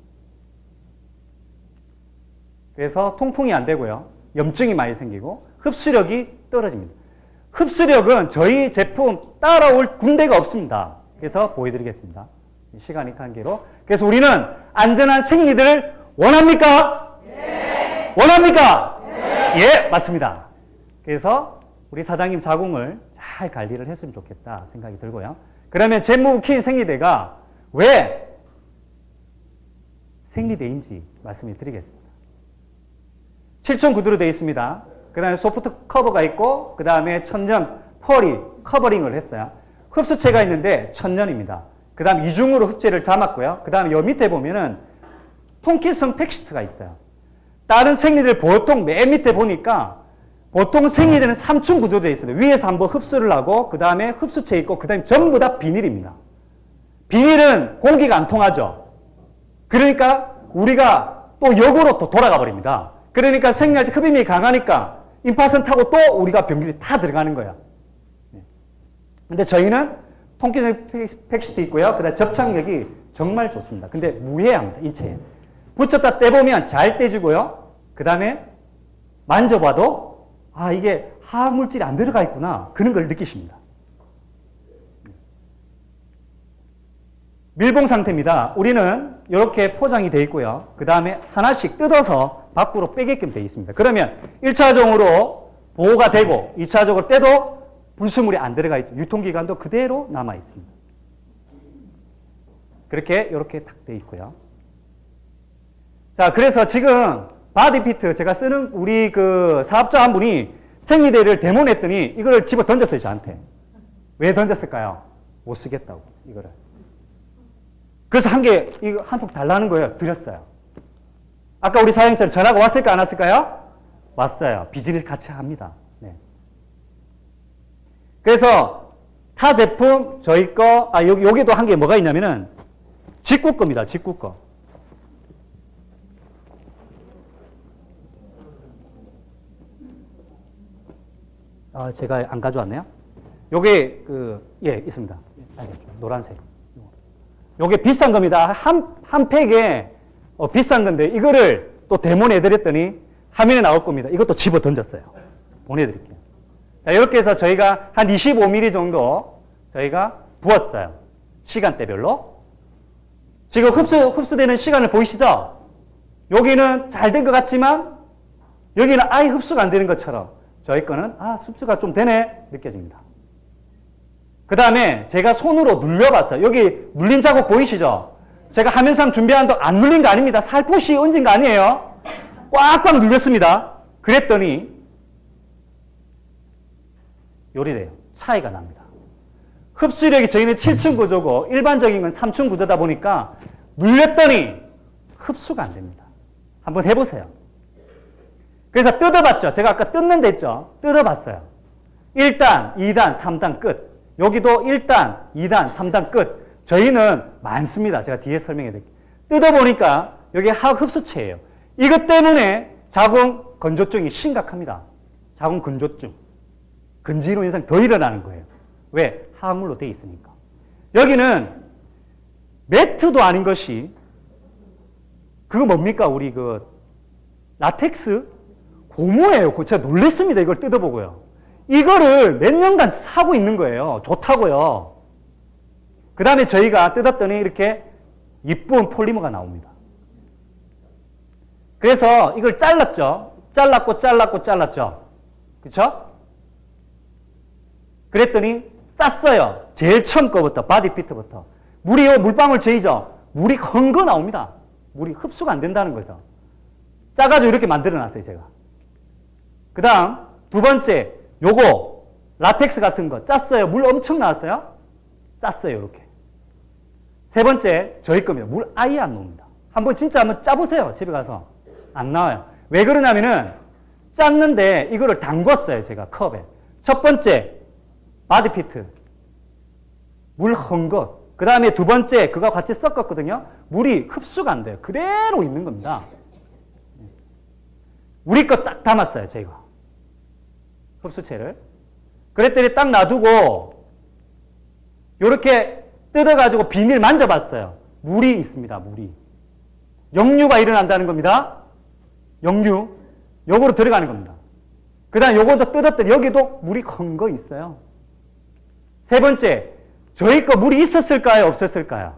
그래서 통풍이 안 되고요. 염증이 많이 생기고 흡수력이 떨어집니다. 흡수력은 저희 제품 따라올 군데가 없습니다. 그래서 보여드리겠습니다. 시간이 관계로. 그래서 우리는 안전한 생리대를 원합니까? 네. 원합니까? 네. 예, 맞습니다. 그래서 우리 사장님 자궁을 잘 관리를 했으면 좋겠다 생각이 들고요. 그러면 제목킨 생리대가 왜 생리대인지 말씀을 드리겠습니다. 7천 구두로 되어 있습니다. 그 다음에 소프트 커버가 있고 그 다음에 천연 펄이 커버링을 했어요. 흡수체가 있는데 천연입니다. 그 다음 이중으로 흡체를 잡았고요. 그 다음에 여 밑에 보면은 통기성 팩시트가 있어요. 다른 생리대를 보통 맨 밑에 보니까 보통 생리대는 3층 구조로 되어 있어요. 위에서 한번 흡수를 하고 그 다음에 흡수체 있고 그 다음에 전부 다 비닐입니다. 비닐은 공기가 안 통하죠. 그러니까 우리가 또 역으로 또 돌아가 버립니다. 그러니까 생리할 때 흡입력이 강하니까 임파선 타고 또 우리가 변기에 다 들어가는 거야. 근데 저희는 통기성 팩시트 있고요. 그 다음에 접착력이 정말 좋습니다. 근데 무해합니다. 인체에. 붙였다 떼보면 잘 떼지고요. 그 다음에 만져봐도 이게 화학물질이 안 들어가 있구나. 그런 걸 느끼십니다. 밀봉 상태입니다. 우리는 이렇게 포장이 되어 있고요. 그 다음에 하나씩 뜯어서 밖으로 빼게끔 되어 있습니다. 그러면 1차적으로 보호가 되고 2차적으로 떼도 불순물이 안 들어가 있죠. 유통기간도 그대로 남아 있습니다. 그렇게 이렇게 딱 되어 있고요. 자, 그래서 지금 바디피트 제가 쓰는 우리 그 사업자 한 분이 생리대를 데모냈더니 이거를 집어 던졌어요, 저한테. 왜 던졌을까요? 못 쓰겠다고, 이거를. 그래서 이거 한 푼 달라는 거예요. 드렸어요. 아까 우리 사장님처럼 전화가 왔을까, 안 왔을까요? 왔어요. 비즈니스 같이 합니다. 네. 그래서 타 제품, 저희 거, 여기도 한 게 뭐가 있냐면은 직구 겁니다, 직구 거. 제가 안 가져왔네요. 요게, 있습니다. 알겠죠. 노란색. 요게 비싼 겁니다. 한 팩에, 비싼 건데, 이거를 또 데모 내드렸더니, 화면에 나올 겁니다. 이것도 집어 던졌어요. 보내드릴게요. 자, 이렇게 해서 저희가 한 25mm 정도 저희가 부었어요. 시간대별로. 지금 흡수되는 시간을 보이시죠? 여기는 잘 된 것 같지만, 여기는 아예 흡수가 안 되는 것처럼, 저희 거는, 흡수가 좀 되네, 느껴집니다. 그 다음에 제가 손으로 눌려봤어요. 여기 눌린 자국 보이시죠? 제가 화면상 준비한 거 안 눌린 거 아닙니다. 살포시 얹은 거 아니에요. 꽉꽉 눌렸습니다. 그랬더니 요리래요. 차이가 납니다. 흡수력이 저희는 7층 구조고 일반적인 건 3층 구조다 보니까 눌렸더니 흡수가 안 됩니다. 한번 해보세요. 그래서 뜯어봤죠. 제가 아까 뜯는다 했죠. 뜯어봤어요. 1단, 2단, 3단 끝. 여기도 1단, 2단, 3단 끝. 저희는 많습니다. 제가 뒤에 설명해 드릴게요. 뜯어보니까 여기 화학 흡수체예요. 이것 때문에 자궁 건조증이 심각합니다. 자궁 건조증. 근지로 현상이 더 일어나는 거예요. 왜? 화학물로 되어 있으니까. 여기는 매트도 아닌 것이 그거 뭡니까? 우리 그 라텍스? 고무예요. 제가 놀랬습니다. 이걸 뜯어보고요. 이거를 몇 년간 사고 있는 거예요. 좋다고요. 그 다음에 저희가 뜯었더니 이렇게 이쁜 폴리머가 나옵니다. 그래서 이걸 잘랐죠. 잘랐죠. 그렇죠? 그랬더니 짰어요. 제일 처음 거부터, 바디피트부터. 물이 물방울 저이죠. 물이 헌거 나옵니다. 물이 흡수가 안 된다는 거죠. 짜가지고 이렇게 만들어놨어요, 제가. 그 다음 두 번째, 요거 라텍스 같은 거 짰어요. 물 엄청 나왔어요. 짰어요, 이렇게. 세 번째, 저희 겁니다. 물 아예 안 나옵니다. 한번 짜보세요. 집에 가서. 안 나와요. 왜 그러냐면은 짰는데 이거를 담궜어요, 제가 컵에. 첫 번째, 바디피트. 물 헌 것. 그 다음에 두 번째, 그거 같이 섞었거든요. 물이 흡수가 안 돼요. 그대로 있는 겁니다. 우리 거 딱 담았어요, 저희가. 흡수체를. 그랬더니 딱 놔두고, 요렇게 뜯어가지고 비닐 만져봤어요. 물이 있습니다, 물이. 역류가 일어난다는 겁니다. 역류. 요거로 들어가는 겁니다. 그 다음 요것도 뜯었더니 여기도 물이 헌 거 있어요. 세 번째, 저희 거 물이 있었을까요? 없었을까요?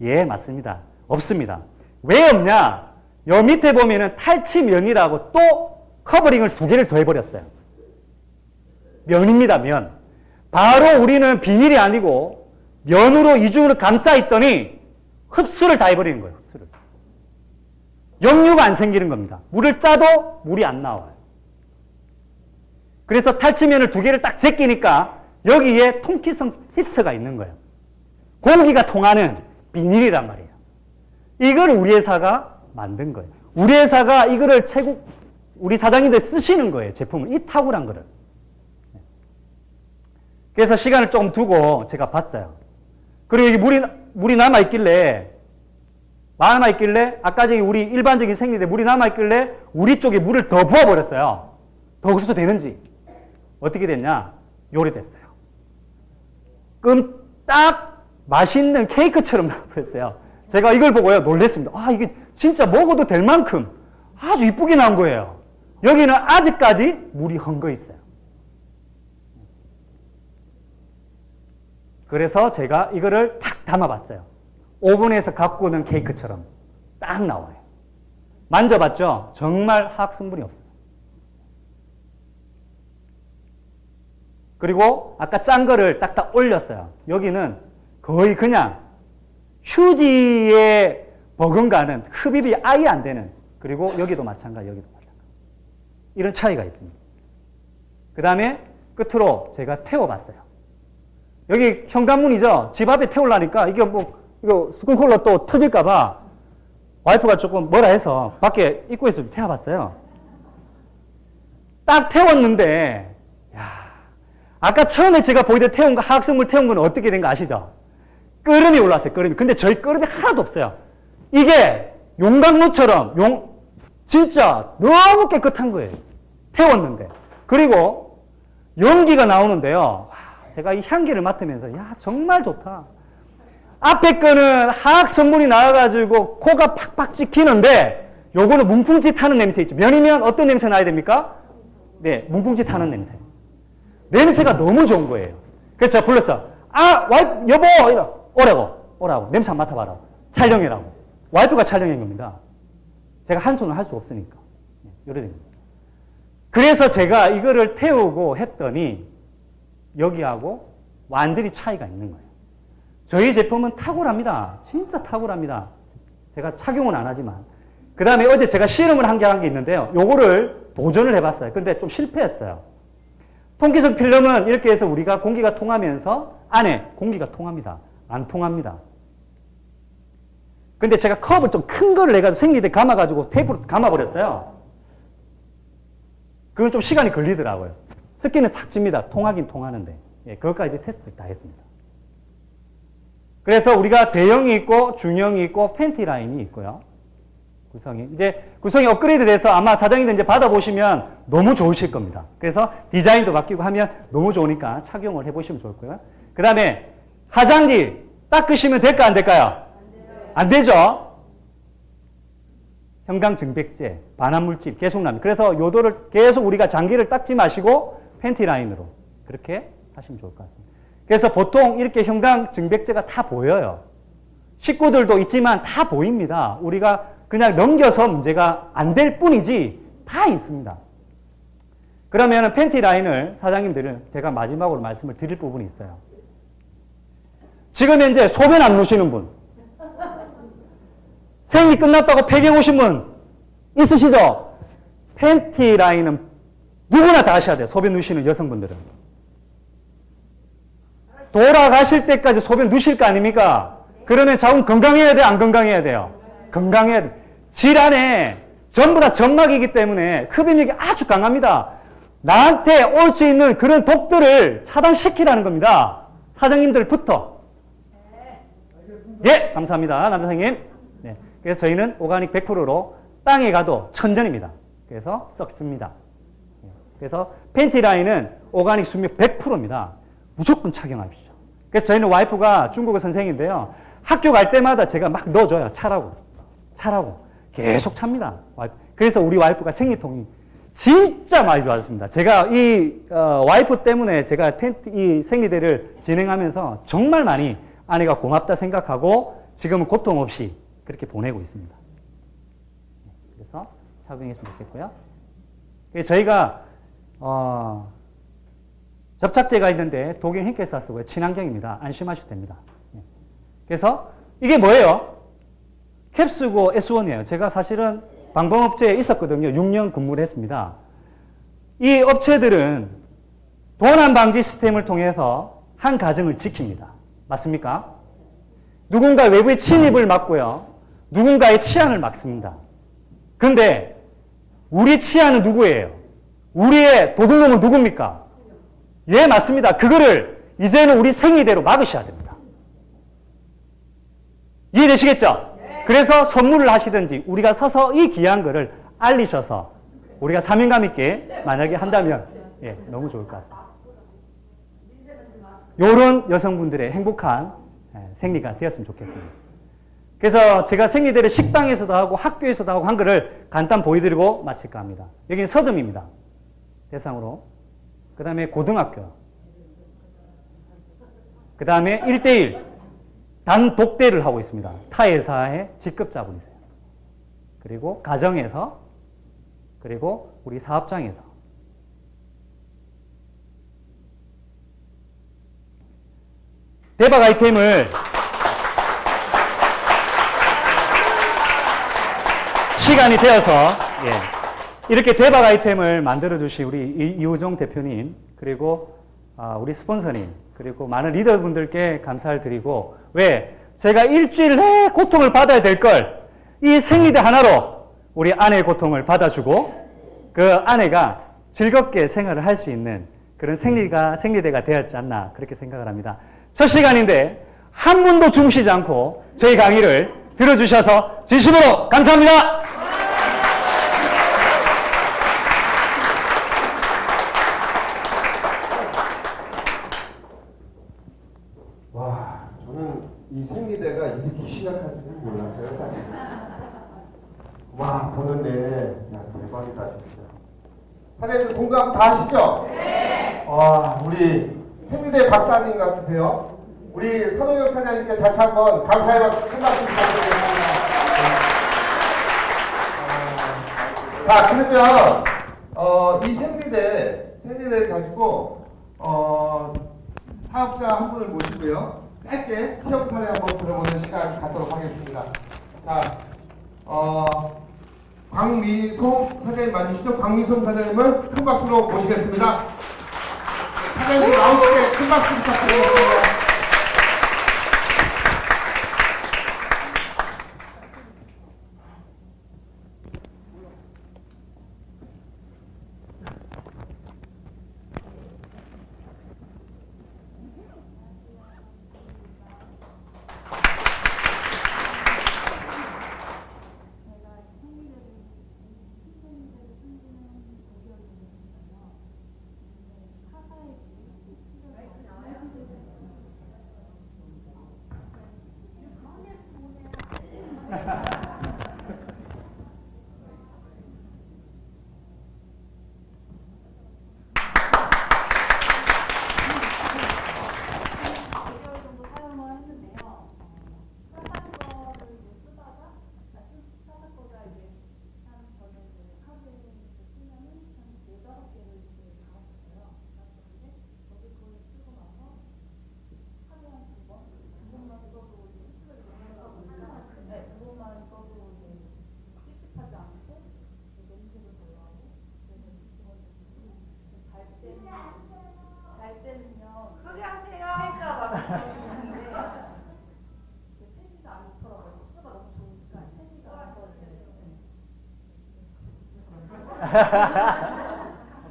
예, 맞습니다. 없습니다. 왜 없냐? 요 밑에 보면은 탈취면이라고 또 커버링을 2개를 더 해버렸어요. 면입니다, 면. 바로 우리는 비닐이 아니고 면으로 이중으로 감싸있더니 흡수를 다 해버리는 거예요, 흡수를. 역류가 안 생기는 겁니다. 물을 짜도 물이 안 나와요. 그래서 탈취면을 2개를 딱 제끼니까 여기에 통기성 히트가 있는 거예요. 공기가 통하는 비닐이란 말이에요. 이걸 우리 회사가 만든 거예요. 우리 회사가 이거를 우리 사장님들 쓰시는 거예요. 제품을. 이 탁월한 거를. 그래서 시간을 조금 두고 제가 봤어요. 그리고 여기 물이 남아있길래 아까 저기 우리 일반적인 생리대 물이 남아있길래 우리 쪽에 물을 더 부어버렸어요. 더 흡수되는지. 어떻게 됐냐? 요리됐어요. 그럼 딱 맛있는 케이크처럼 나와버렸어요. 제가 이걸 보고요, 놀랬습니다. 이게 진짜 먹어도 될 만큼 아주 이쁘게 나온 거예요. 여기는 아직까지 물이 헌거 있어요. 그래서 제가 이거를 탁 담아봤어요. 오븐에서 갖고 오는 케이크처럼 딱 나와요. 만져봤죠? 정말 화학 성분이 없어요. 그리고 아까 짠 거를 딱딱 올렸어요. 여기는 거의 그냥 휴지에 버금가는 흡입이 아예 안 되는 그리고 여기도 마찬가지, 여기도 마찬가지. 이런 차이가 있습니다. 그 다음에 끝으로 제가 태워봤어요. 여기 현관문이죠? 집 앞에 태우려니까 이게 이거 스kun콜러 또 터질까봐 와이프가 조금 뭐라 해서 밖에 입구에서 태워봤어요. 딱 태웠는데, 야, 아까 처음에 제가 보이던 태운 거, 화학성물 태운 건 어떻게 된 거 아시죠? 끓음이 올랐어요, 끓음이. 근데 저희 끓음이 하나도 없어요. 이게 용광로처럼, 진짜 너무 깨끗한 거예요. 태웠는데. 그리고 연기가 나오는데요. 제가 이 향기를 맡으면서, 야, 정말 좋다. 앞에 거는 화학성분이 나와가지고 코가 팍팍 찍히는데, 요거는 문풍지 타는 냄새 있죠. 면이면 어떤 냄새 나야 됩니까? 네, 문풍지 타는 냄새. 냄새가 너무 좋은 거예요. 그래서 제가 불렀어. 아, 와이프, 여보! 오라고. 냄새 안 맡아봐라. 촬영이라고. 와이프가 촬영한 겁니다. 제가 한 손을 할 수 없으니까. 이래 됩니다. 그래서 제가 이거를 태우고 했더니 여기하고 완전히 차이가 있는 거예요. 저희 제품은 탁월합니다. 진짜 탁월합니다. 제가 착용은 안 하지만. 그 다음에 어제 제가 실험을 한 게 있는데요. 요거를 도전을 해봤어요. 근데 좀 실패했어요. 통기성 필름은 이렇게 해서 우리가 공기가 통하면서 안에 공기가 통합니다. 안 통합니다. 근데 제가 컵을 좀 큰 거를 해가지고 생리대 감아가지고 테이프로 감아버렸어요. 그건 좀 시간이 걸리더라고요. 습기는 싹 집니다. 통하긴 통하는데. 예, 그것까지 테스트 다 했습니다. 그래서 우리가 대형이 있고 중형이 있고 팬티 라인이 있고요. 구성이 업그레이드 돼서 아마 사장님들 이제 받아보시면 너무 좋으실 겁니다. 그래서 디자인도 바뀌고 하면 너무 좋으니까 착용을 해보시면 좋고요. 그 다음에 화장지 닦으시면 될까 안 될까요? 안 되죠. 형광증백제, 반환물질 계속 납니다. 그래서 요도를 계속 우리가 장기를 닦지 마시고 팬티 라인으로 그렇게 하시면 좋을 것 같습니다. 그래서 보통 이렇게 형광증백제가 다 보여요. 식구들도 있지만 다 보입니다. 우리가 그냥 넘겨서 문제가 안 될 뿐이지 다 있습니다. 그러면 팬티 라인을 사장님들은 제가 마지막으로 말씀을 드릴 부분이 있어요. 지금 현재 소변 안 누시는 분, 생리 끝났다고 폐경 오신 분 있으시죠? 팬티 라인은 누구나 다 하셔야 돼요. 소변 누시는 여성분들은. 돌아가실 때까지 소변 누실 거 아닙니까? 그러면 자궁 건강해야 돼요? 안 건강해야 돼요? 건강해야 돼요. 질환에 전부 다 점막이기 때문에 흡입력이 아주 강합니다. 나한테 올 수 있는 그런 독들을 차단시키라는 겁니다. 사장님들부터. 예, 감사합니다. 남사장님. 네. 그래서 저희는 오가닉 100%로 땅에 가도 천전입니다. 그래서 썩습니다. 그래서 팬티 라인은 오가닉 수명 100%입니다. 무조건 착용하십시오. 그래서 저희는 와이프가 중국어 선생인데요. 학교 갈 때마다 제가 막 넣어줘요. 차라고. 계속 찹니다. 그래서 우리 와이프가 생리통이 진짜 많이 좋아졌습니다. 제가 이 와이프 때문에 제가 이 생리대를 진행하면서 정말 많이 아내가 고맙다 생각하고 지금은 고통 없이 그렇게 보내고 있습니다. 그래서 착용했으면 좋겠고요. 그래서 저희가 접착제가 있는데 독일 흰케사 쓰고요. 친환경입니다. 안심하셔도 됩니다. 그래서 이게 뭐예요? 캡스고 S1이에요. 제가 사실은 방범업체에 있었거든요. 6년 근무를 했습니다. 이 업체들은 도난 방지 시스템을 통해서 한 가정을 지킵니다. 맞습니까? 누군가 외부의 침입을 막고요. 누군가의 치안을 막습니다. 그런데 우리 치안은 누구예요? 우리의 도둑놈은 누굽니까? 예, 맞습니다. 그거를 이제는 우리 생리대로 막으셔야 됩니다. 이해되시겠죠? 그래서 선물을 하시든지 우리가 서서 이 귀한 거를 알리셔서 우리가 사명감 있게 만약에 한다면 예, 너무 좋을 것 같습니다. 이런 여성분들의 행복한 생리가 되었으면 좋겠습니다. 그래서 제가 생리대를 식당에서도 하고 학교에서도 하고 한 거를 간단 보여드리고 마칠까 합니다. 여기는 서점입니다. 대상으로. 그 다음에 고등학교. 그 다음에 1대1 단독대를 하고 있습니다. 타 회사의 직급자분이세요. 그리고 가정에서, 그리고 우리 사업장에서. 대박 아이템을 시간이 되어서 이렇게 대박 아이템을 만들어 주신 우리 이호종 대표님, 그리고 우리 스폰서님, 그리고 많은 리더분들께 감사를 드리고, 왜 제가 일주일 내에 고통을 받아야 될 걸 이 생리대 하나로 우리 아내의 고통을 받아주고 그 아내가 즐겁게 생활을 할 수 있는 그런 생리대가 되었지 않나 그렇게 생각을 합니다. 첫 시간인데 한 분도 주무시지 않고 저희 강의를 들어주셔서 진심으로 감사합니다. 와, 저는 이 생리대가 이렇게 시작할지는 몰랐어요, 사실. 와, 보는 내내, 야, 대박이다, 진짜. 사장님들 공감 다 하시죠? 네! 와, 우리 생리대 박사님 같으세요? 우리 선호혁 사장님께 다시 한번 감사의 박수 큰 박수 부탁드리겠습니다. 자, 그러면, 이 생리대를 가지고, 사업자 한 분을 모시고요. 짧게 시험 사례 한번 들어보는 시간 갖도록 하겠습니다. 자, 광미솜 사장님 맞으시죠? 광미솜 사장님을 큰 박수로 모시겠습니다. 사장님 나오실 때 큰 박수 부탁드리겠습니다.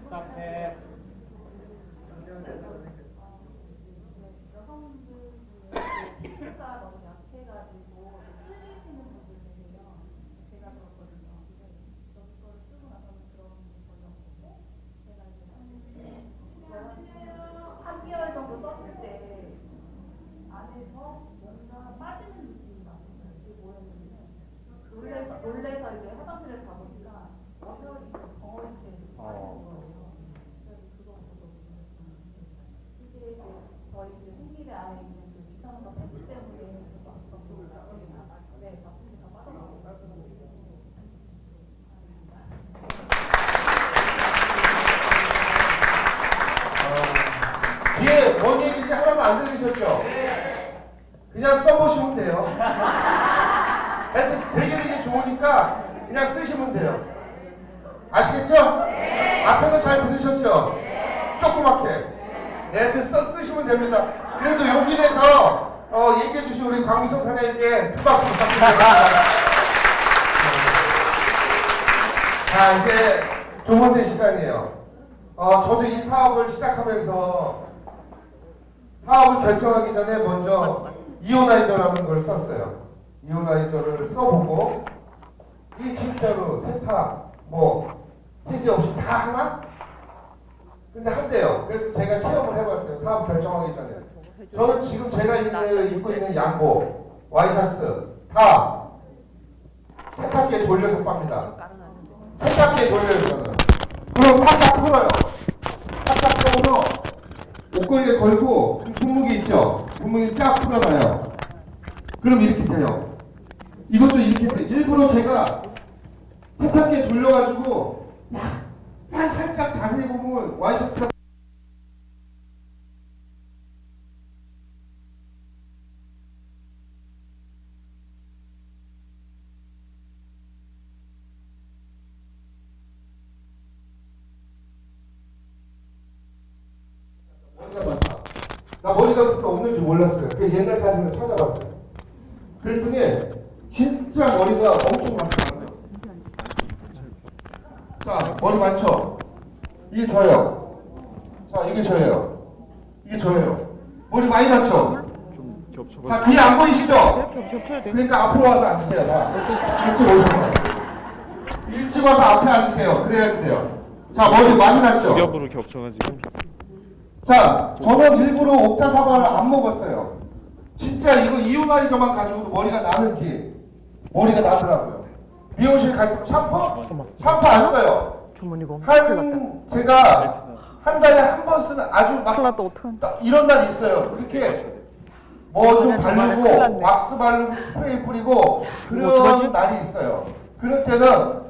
답답해. 놀래서 이제 화장실에 가보니까 덩어리째 그래서 그거 보고 이게 이제 저희 이제 생리대 안에 있는 그 귀찮은 패치 때문에 네, 바쁘게 다 빠져나오고 뒤에 뭔 얘기인지 하나도 안 들으셨죠? 그냥 써보시면 돼요. 하여튼 되게 좋으니까 그냥 쓰시면 돼요. 아시겠죠? 앞에서 잘 들으셨죠? 조그맣게. 하여튼 쓰시면 됩니다. 그래도 용기 내서 얘기해 주신 우리 광미성 사장님께 큰 박수 부탁드립니다. 자, 이제 두 번째 시간이에요. 저도 이 사업을 시작하면서 사업을 결정하기 전에 먼저 이오나이저라는 걸 썼어요. 이오나이저를 써보고 이 진짜로 세탁, 세제 없이 다 하나? 근데 한대요. 그래서 제가 체험을 해봤어요. 사업 결정하기 전에. 저는 지금 제가 입고 있는 양복, 와이셔츠 다 세탁기에 돌려서 빱니다. 세탁기에 돌려요, 저는. 그럼 팍팍 풀어요. 팍팍 풀어서 옷걸이에 걸고 분무기 있죠? 분무기 쫙 풀어놔요. 그럼 이렇게 돼요. 이것도 이렇게 돼. 일부러 제가 세탁기에 돌려가지고 약간 살짝 자세히 보면 와이셔츠가 나 머리가 그렇게 없는지 몰랐어요. 그 옛날 사진을 찾아봤어요. 그랬더니 진짜 머리가 엄청 많더라고요. 자, 머리 많죠? 이게 저예요. 자, 이게 저예요. 이게 저예요. 머리 많이 많죠? 자, 뒤에 안 보이시죠? 그러니까 앞으로 와서 앉으세요. 다. 일찍 오셔서. 일찍 와서 앞에 앉으세요. 그래야지 돼요. 자, 머리 많이 났죠? 겹으로 겹쳐가지고. 자, 저는 일부러 옥타 사과를 안 먹었어요. 진짜 이거 이오나이저만 가지고도 머리가 나는지 머리가 나더라고요. 미용실 갈 때 샴푸 안 써요. 주머니가 제가 한 달에 한 번 쓰는 아주 막 큰일 났다. 어떡하냐. 이런 날 있어요. 그렇게 뭐 좀 정말 큰일 바르고 났네. 왁스 바르고 스프레이 뿌리고 그런 어떡하지? 날이 있어요. 그럴 때는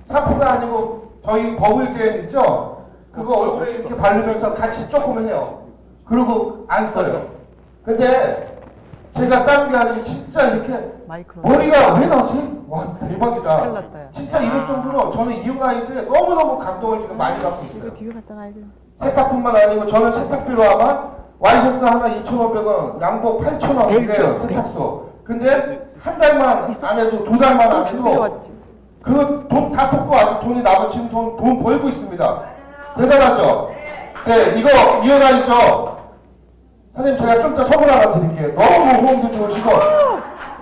샴푸가 아니고 저희 버블잼 있죠? 그거 얼굴에 이렇게 바르면서 같이 조금 해요. 그리고 안 써요. 근데 제가 다른 게 아니고 진짜 이렇게 마이크로. 머리가 왜 나지? 와 대박이다. 큰일 났다, 야. 진짜 이럴 정도로 저는 이오나이즈에 너무너무 감동을 지금 많이 받고 있어요. 이거 뒤에 갖다 놔야 돼. 세탁뿐만 아니고 저는 세탁비로 아마 와이셔츠 하나 2,500원, 양복 8,000원 이래요 세탁소. 근데 한 달만 안 해도 두 달만 안 해도 준비해왔지. 그 돈 다 뽑고 아주 돈이 나고 지금 돈 벌고 있습니다. 대단하죠? 네, 이거 이어나이죠? 선생님 제가 좀 더 선물 하나 드릴게요. 너무 호응도 좋으시고.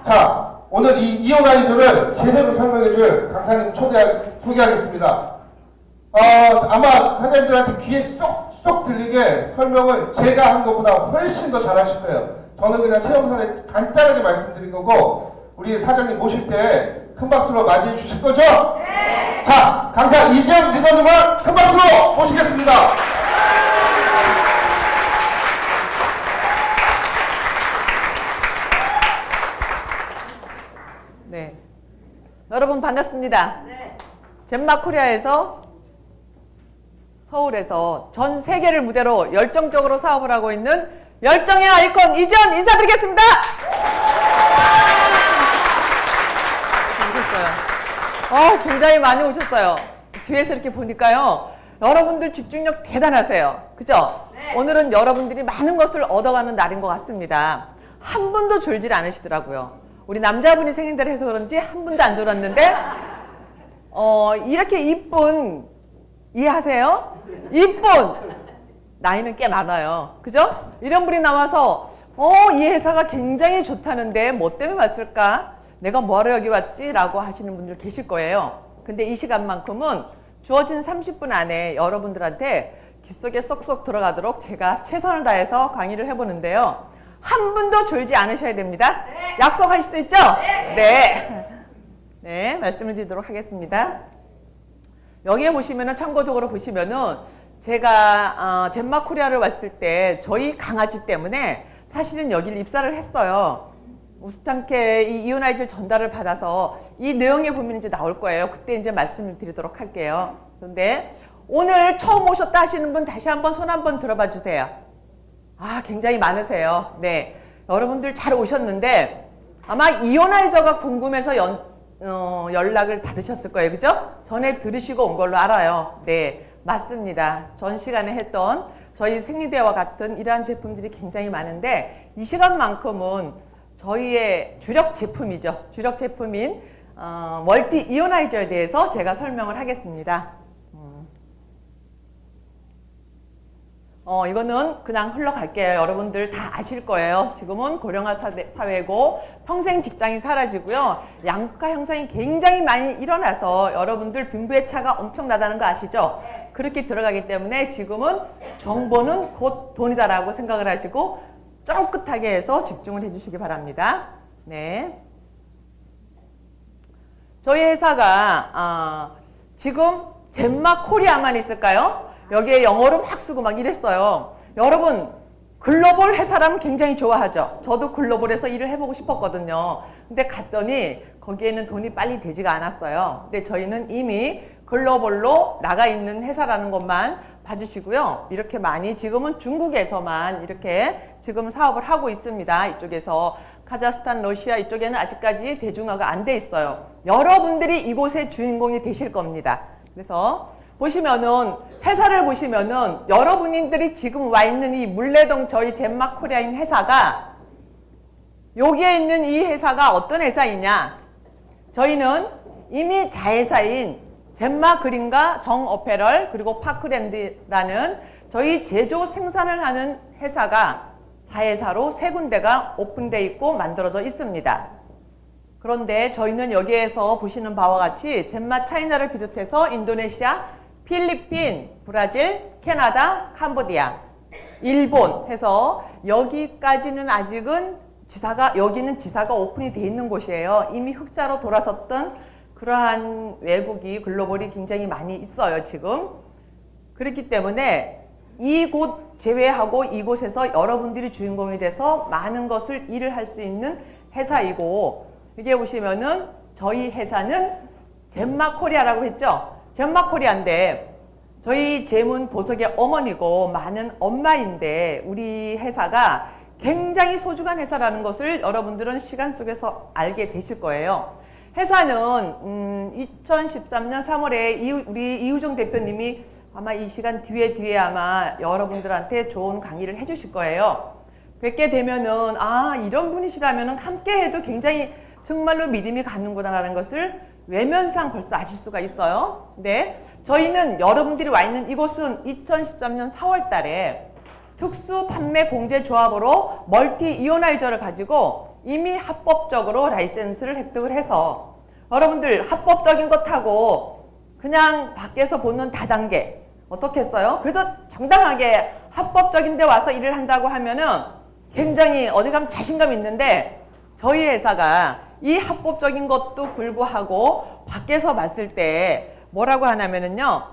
자, 오늘 이 이어나이저를 제대로 설명해줄 강사님 소개하겠습니다. 아마 선생님들한테 귀에 쏙쏙 들리게 설명을 제가 한 것보다 훨씬 더 잘하실 거예요. 저는 그냥 체험사례 간단하게 말씀드린 거고 우리 사장님 모실 때 큰 박수로 맞이해 주실 거죠? 네! 자, 강사 이재영 리더님을 큰 박수로 모시겠습니다. 네. 여러분 반갑습니다. 네. 젠마코리아에서 서울에서 전 세계를 무대로 열정적으로 사업을 하고 있는 열정의 아이콘 이지연 인사드리겠습니다. 오셨어요. 굉장히 많이 오셨어요. 뒤에서 이렇게 보니까요. 여러분들 집중력 대단하세요. 그죠? 네. 오늘은 여러분들이 많은 것을 얻어가는 날인 것 같습니다. 한 분도 졸질 않으시더라고요. 우리 남자분이 생일대로 해서 그런지 한 분도 안 졸았는데 이렇게 이쁜 이해하세요? 이쁜 나이는 꽤 많아요. 그죠? 이런 분이 나와서 이 회사가 굉장히 좋다는데 뭐 때문에 왔을까? 내가 뭐하러 여기 왔지? 라고 하시는 분들 계실 거예요. 근데 이 시간만큼은 주어진 30분 안에 여러분들한테 귓속에 쏙쏙 들어가도록 제가 최선을 다해서 강의를 해보는데요. 한 분도 졸지 않으셔야 됩니다. 네. 약속하실 수 있죠? 네. 네. 네, 말씀을 드리도록 하겠습니다. 여기에 보시면은 참고적으로 보시면은 제가 젠마코리아를 왔을 때 저희 강아지 때문에 사실은 여기를 입사를 했어요. 우스탄케 이 이오나이즈를 전달을 받아서 이 내용에 보면 이제 나올 거예요. 그때 이제 말씀을 드리도록 할게요. 그런데 오늘 처음 오셨다 하시는 분 다시 한번 손 한번 들어봐 주세요. 굉장히 많으세요. 네, 여러분들 잘 오셨는데 아마 이오나이저가 궁금해서 연락을 받으셨을 거예요. 그죠? 전에 들으시고 온 걸로 알아요. 네, 맞습니다. 전 시간에 했던 저희 생리대와 같은 이러한 제품들이 굉장히 많은데 이 시간만큼은 저희의 주력 제품이죠. 주력 제품인 멀티 이오나이저에 대해서 제가 설명을 하겠습니다. 이거는 그냥 흘러갈게요. 여러분들 다 아실 거예요. 지금은 고령화 사회고 평생 직장이 사라지고요. 양극화 현상이 굉장히 많이 일어나서 여러분들 빈부의 차가 엄청나다는 거 아시죠? 그렇게 들어가기 때문에 지금은 정보는 곧 돈이다라고 생각을 하시고 쫑긋하게 해서 집중을 해주시기 바랍니다. 네. 저희 회사가 지금 젠마코리아만 있을까요? 여기에 영어로 막 쓰고 막 이랬어요. 여러분 글로벌 회사라면 굉장히 좋아하죠. 저도 글로벌에서 일을 해보고 싶었거든요. 근데 갔더니 거기에는 돈이 빨리 되지가 않았어요. 근데 저희는 이미 글로벌로 나가 있는 회사라는 것만 봐주시고요. 이렇게 많이 지금은 중국에서만 이렇게 지금 사업을 하고 있습니다. 이쪽에서 카자흐스탄, 러시아 이쪽에는 아직까지 대중화가 안 돼 있어요. 여러분들이 이곳의 주인공이 되실 겁니다. 그래서 보시면은 회사를 보시면은 여러분들이 지금 와 있는 이 물레동 저희 젠마코리아인 회사가 여기에 있는 이 회사가 어떤 회사이냐? 저희는 이미 자회사인 젠마그린과 정어페럴 그리고 파크랜드라는 저희 제조 생산을 하는 회사가 자회사로 세 군데가 오픈되어 있고 만들어져 있습니다. 그런데 저희는 여기에서 보시는 바와 같이 젠마 차이나를 비롯해서 인도네시아, 필리핀, 브라질, 캐나다, 캄보디아, 일본 해서 여기까지는 아직은 여기는 지사가 오픈이 돼 있는 곳이에요. 이미 흑자로 돌아섰던 그러한 외국이 글로벌이 굉장히 많이 있어요, 지금. 그렇기 때문에 이곳 제외하고 이곳에서 여러분들이 주인공이 돼서 많은 것을 일을 할 수 있는 회사이고, 이게 보시면은 저희 회사는 젠마코리아라고 했죠. 젠마코리아인데 저희 재문 보석의 어머니고 많은 엄마인데 우리 회사가 굉장히 소중한 회사라는 것을 여러분들은 시간 속에서 알게 되실 거예요. 회사는 2013년 3월에 우리 이우정 대표님이 아마 이 시간 뒤에 아마 여러분들한테 좋은 강의를 해주실 거예요. 뵙게 되면은 이런 분이시라면은 함께 해도 굉장히 정말로 믿음이 가는구나라는 것을 외면상 벌써 아실 수가 있어요. 근데 저희는 여러분들이 와 있는 이곳은 2013년 4월 달에 특수 판매 공제 조합으로 멀티 이오나이저를 가지고 이미 합법적으로 라이센스를 획득을 해서 여러분들 합법적인 것하고 그냥 밖에서 보는 다단계 어떻게 했어요? 그래도 정당하게 합법적인 데 와서 일을 한다고 하면은 굉장히 어디 가면 자신감 있는데 저희 회사가 이 합법적인 것도 불구하고 밖에서 봤을 때 뭐라고 하냐면은요,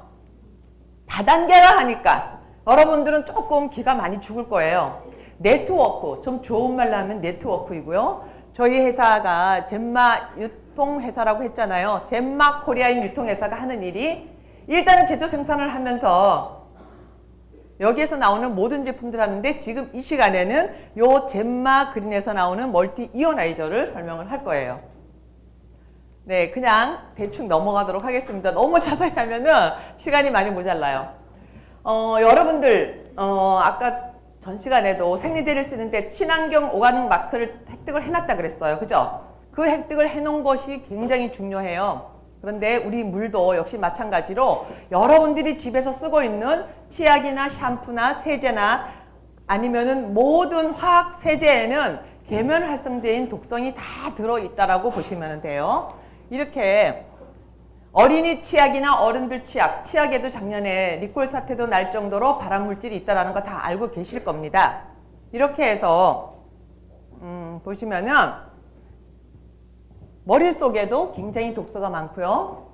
다단계라 하니까 여러분들은 조금 기가 많이 죽을 거예요. 네트워크, 좀 좋은 말로 하면 네트워크이고요. 저희 회사가 젠마 유통회사라고 했잖아요. 젠마 코리아인 유통회사가 하는 일이 일단은 제조 생산을 하면서 여기에서 나오는 모든 제품들 하는데 지금 이 시간에는 요 젠마 그린에서 나오는 멀티 이오나이저를 설명을 할 거예요. 네, 그냥 대충 넘어가도록 하겠습니다. 너무 자세히 하면은 시간이 많이 모자라요. 여러분들 아까 전 시간에도 생리대를 쓰는데 친환경 오가능 마크를 획득을 해놨다 그랬어요. 그죠? 그 획득을 해놓은 것이 굉장히 중요해요. 그런데 우리 물도 역시 마찬가지로 여러분들이 집에서 쓰고 있는 치약이나 샴푸나 세제나 아니면은 모든 화학 세제에는 계면 활성제인 독성이 다 들어있다라고 보시면 돼요. 이렇게 어린이 치약이나 어른들 치약에도 작년에 리콜 사태도 날 정도로 발암물질이 있다는 거 다 알고 계실 겁니다. 이렇게 해서 보시면은 머릿속에도 굉장히 독소가 많고요.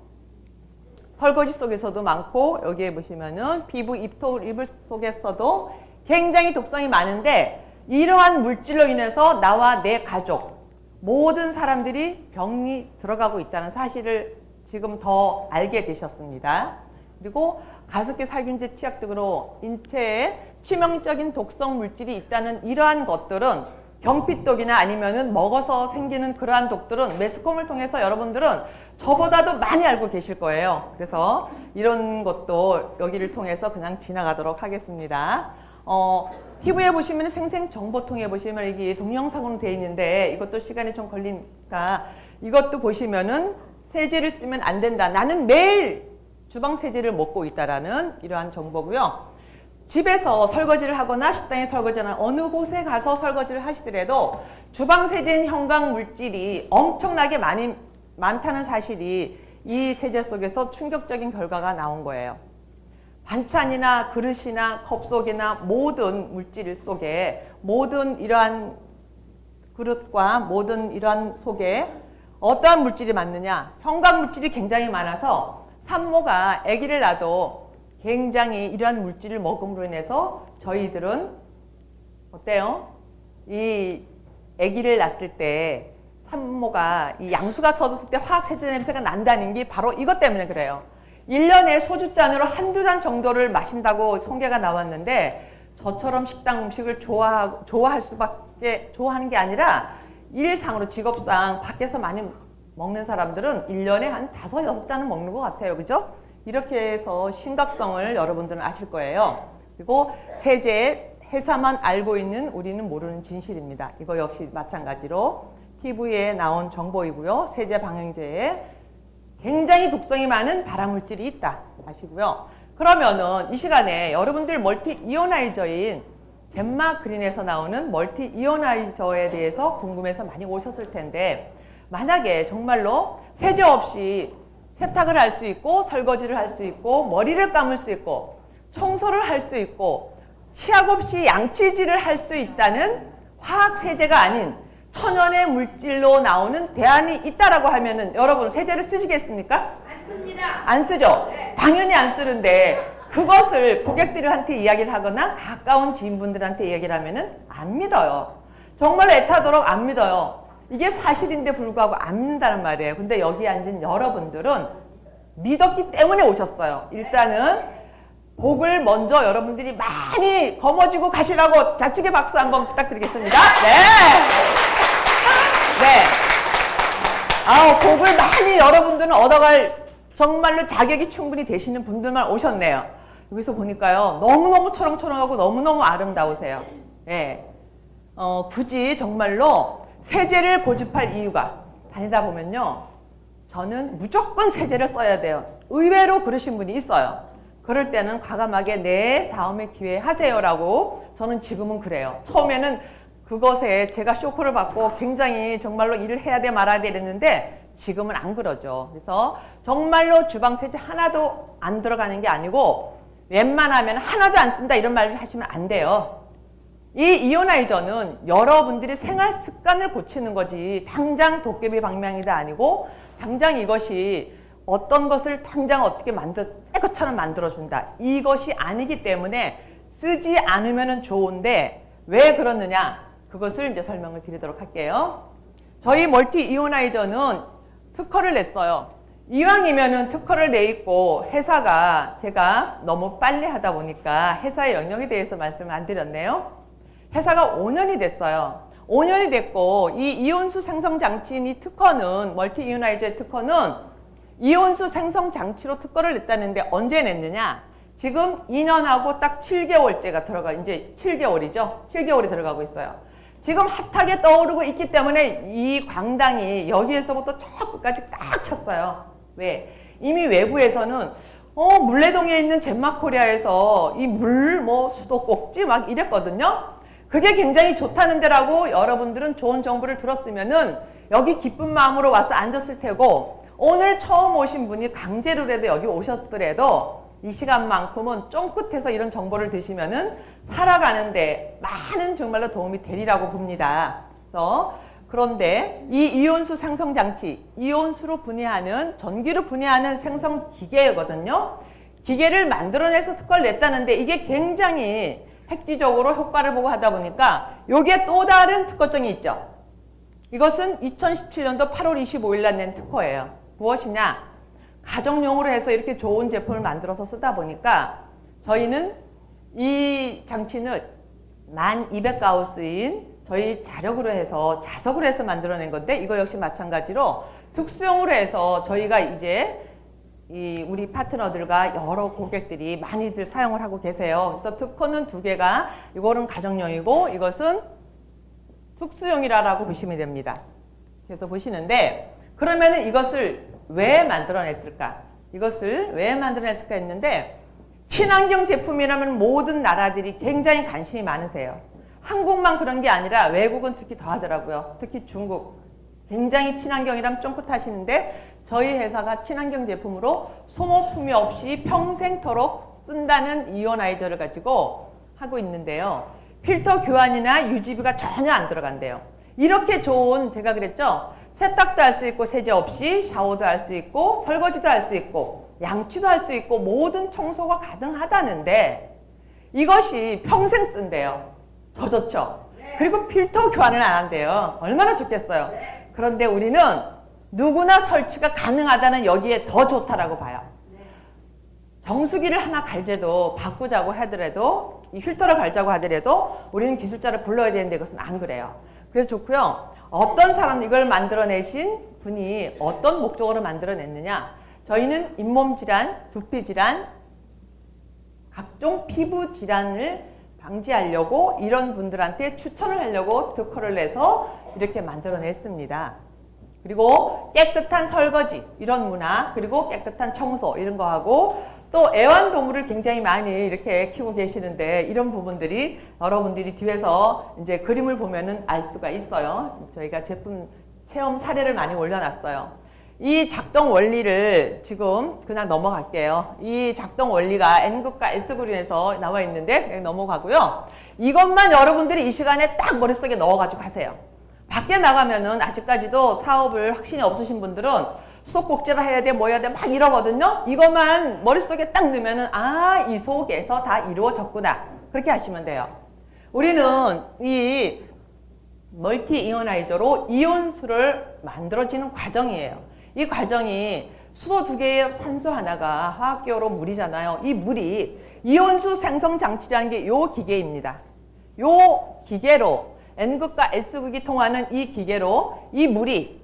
설거지 속에서도 많고 여기에 보시면은 피부, 입토, 이불 속에서도 굉장히 독성이 많은데 이러한 물질로 인해서 나와 내 가족 모든 사람들이 병이 들어가고 있다는 사실을 지금 더 알게 되셨습니다. 그리고 가습기 살균제 치약 등으로 인체에 치명적인 독성 물질이 있다는 이러한 것들은 경피독이나 아니면은 먹어서 생기는 그러한 독들은 매스컴을 통해서 여러분들은 저보다도 많이 알고 계실 거예요. 그래서 이런 것도 여기를 통해서 그냥 지나가도록 하겠습니다. TV에 보시면 생생정보통에 보시면 이게 동영상으로 되어 있는데 이것도 시간이 좀 걸리니까 이것도 보시면은 세제를 쓰면 안 된다. 나는 매일 주방 세제를 먹고 있다라는 이러한 정보고요. 집에서 설거지를 하거나 식당에 설거지하거나 어느 곳에 가서 설거지를 하시더라도 주방 세제인 형광 물질이 엄청나게 많다는 사실이 이 세제 속에서 충격적인 결과가 나온 거예요. 반찬이나 그릇이나 컵 속이나 모든 물질 속에 모든 이러한 그릇과 모든 이러한 속에 어떠한 물질이 많느냐? 형광 물질이 굉장히 많아서 산모가 아기를 낳아도 굉장히 이러한 물질을 먹음으로 인해서 저희들은 어때요? 이 아기를 낳았을 때 산모가 이 양수가 터졌을 때 화학세제 냄새가 난다는 게 바로 이것 때문에 그래요. 1년에 소주잔으로 한두 잔 정도를 마신다고 통계가 나왔는데 저처럼 식당 음식을 좋아할 수밖에 좋아하는 게 아니라 일상으로 직업상 밖에서 많이 먹는 사람들은 1년에 한 5, 6잔은 먹는 것 같아요. 그죠? 이렇게 해서 심각성을 여러분들은 아실 거예요. 그리고 세제 회사만 알고 있는 우리는 모르는 진실입니다. 이거 역시 마찬가지로 TV에 나온 정보이고요. 세제 방향제에 굉장히 독성이 많은 발암물질이 있다 아시고요. 그러면은 이 시간에 여러분들 멀티 이오나이저인 젠마 그린에서 나오는 멀티 이오나이저에 대해서 궁금해서 많이 오셨을 텐데, 만약에 정말로 세제 없이 세탁을 할 수 있고 설거지를 할 수 있고 머리를 감을 수 있고 청소를 할 수 있고 치약 없이 양치질을 할 수 있다는 화학 세제가 아닌 천연의 물질로 나오는 대안이 있다라고 하면은 여러분 세제를 쓰시겠습니까? 안 씁니다. 안 쓰죠? 네. 당연히 안 쓰는데 그것을 고객들한테 이야기를 하거나 가까운 지인분들한테 이야기를 하면은 안 믿어요. 정말 애타도록 안 믿어요. 이게 사실인데 불구하고 안 믿는다는 말이에요. 근데 여기 앉은 여러분들은 믿었기 때문에 오셨어요. 일단은 복을 먼저 여러분들이 많이 거머쥐고 가시라고 좌측에 박수 한번 부탁드리겠습니다. 네. 네. 복을 많이 여러분들은 얻어갈 정말로 자격이 충분히 되시는 분들만 오셨네요. 여기서 보니까요. 너무너무 초롱초롱하고 너무너무 아름다우세요. 네. 굳이 정말로 세제를 고집할 이유가 다니다 보면요. 저는 무조건 세제를 써야 돼요. 의외로 그러신 분이 있어요. 그럴 때는 과감하게 네, 다음에 기회 하세요라고 저는 지금은 그래요. 처음에는 그것에 제가 쇼크를 받고 굉장히 정말로 일을 해야 돼 말아야 돼 이랬는데 지금은 안 그러죠. 그래서 정말로 주방 세제 하나도 안 들어가는 게 아니고 웬만하면 하나도 안 쓴다 이런 말을 하시면 안 돼요. 이 이오나이저는 여러분들이 생활 습관을 고치는 거지 당장 도깨비 방망이도 아니고 당장 이것이 어떤 것을 당장 어떻게 새 것처럼 만들어준다. 이것이 아니기 때문에 쓰지 않으면 좋은데 왜 그렇느냐. 그것을 이제 설명을 드리도록 할게요. 저희 멀티 이오나이저는 특허를 냈어요. 이왕이면은 특허를 내 있고 회사가 제가 너무 빨리 하다 보니까 회사의 영역에 대해서 말씀을 안 드렸네요. 회사가 5년이 됐어요. 5년이 됐고 이 이온수 생성 장치인 이 특허는 멀티 이오나이저의 특허는 이온수 생성 장치로 특허를 냈다는데 언제 냈느냐? 지금 2년하고 딱 7개월째가 들어가 이제 7개월이죠. 7개월이 들어가고 있어요. 지금 핫하게 떠오르고 있기 때문에 이 광당이 여기에서부터 저 끝까지 꽉 찼어요. 왜? 이미 외부에서는 물레동에 있는 젠마코리아에서 이 물 수도꼭지 막 이랬거든요. 그게 굉장히 좋다는 데라고 여러분들은 좋은 정보를 들었으면은 여기 기쁜 마음으로 와서 앉았을 테고 오늘 처음 오신 분이 강제로라도 여기 오셨더라도 이 시간만큼은 쫑긋해서 이런 정보를 드시면은 살아가는데 많은 정말로 도움이 되리라고 봅니다. 그런데 이 이온수 생성 장치, 이온수로 분해하는 전기로 분해하는 생성 기계거든요. 기계를 만들어내서 특허를 냈다는데 이게 굉장히 획기적으로 효과를 보고 하다 보니까 여기에 또 다른 특허증이 있죠. 이것은 2017년도 8월 25일 날 낸 특허예요. 무엇이냐? 가정용으로 해서 이렇게 좋은 제품을 만들어서 쓰다 보니까 저희는 이 장치는 1200가우스인 저희 자력으로 해서 자석으로 해서 만들어낸 건데 이거 역시 마찬가지로 특수용으로 해서 저희가 이제 우리 파트너들과 여러 고객들이 많이들 사용을 하고 계세요. 그래서 특허는 2개가 이거는 가정용이고 이것은 특수용이라고 보시면 됩니다. 그래서 보시는데 그러면은 이것을 왜 만들어냈을까? 이것을 왜 만들어냈을까 했는데 친환경 제품이라면 모든 나라들이 굉장히 관심이 많으세요. 한국만 그런 게 아니라 외국은 특히 더 하더라고요. 특히 중국. 굉장히 친환경이라면 쫑긋하시는데 저희 회사가 친환경 제품으로 소모품이 없이 평생토록 쓴다는 이오나이저를 가지고 하고 있는데요. 필터 교환이나 유지비가 전혀 안 들어간대요. 이렇게 좋은 제가 그랬죠. 세탁도 할 수 있고 세제 없이 샤워도 할 수 있고 설거지도 할 수 있고 양치도 할 수 있고 모든 청소가 가능하다는데 이것이 평생 쓴대요. 더 좋죠. 그리고 필터 교환을 안 한대요. 얼마나 좋겠어요. 그런데 우리는 누구나 설치가 가능하다는 여기에 더 좋다라고 봐요. 정수기를 하나 갈제도 바꾸자고 하더라도 이 필터를 갈자고 하더라도 우리는 기술자를 불러야 되는데 그것은 안 그래요. 그래서 좋고요. 어떤 사람 이걸 만들어내신 분이 어떤 목적으로 만들어냈느냐. 저희는 잇몸 질환, 두피 질환, 각종 피부 질환을 방지하려고 이런 분들한테 추천을 하려고 특허를 내서 이렇게 만들어냈습니다. 그리고 깨끗한 설거지 이런 문화, 그리고 깨끗한 청소 이런 거 하고, 또 애완동물을 굉장히 많이 이렇게 키우고 계시는데 이런 부분들이 여러분들이 뒤에서 이제 그림을 보면은 알 수가 있어요. 저희가 제품 체험 사례를 많이 올려놨어요. 이 작동 원리를 지금 그냥 넘어갈게요. 이 작동 원리가 N극과 S그림에서 나와 있는데 그냥 넘어가고요. 이것만 여러분들이 이 시간에 딱 머릿속에 넣어가지고 하세요. 밖에 나가면은 아직까지도 사업을 확신이 없으신 분들은 수도꼭지를 해야 돼, 뭐 해야 돼, 막 이러거든요. 이것만 머릿속에 딱 넣으면은, 아, 이 속에서 다 이루어졌구나. 그렇게 하시면 돼요. 우리는 이 멀티 이오나이저로 이온수를 만들어지는 과정이에요. 이 과정이 수소 2개에 산소 하나가 화학기호로 물이잖아요. 이 물이 이온수 생성 장치라는 게 요 기계입니다. 요 기계로 N극과 S극이 통하는 이 기계로 이 물이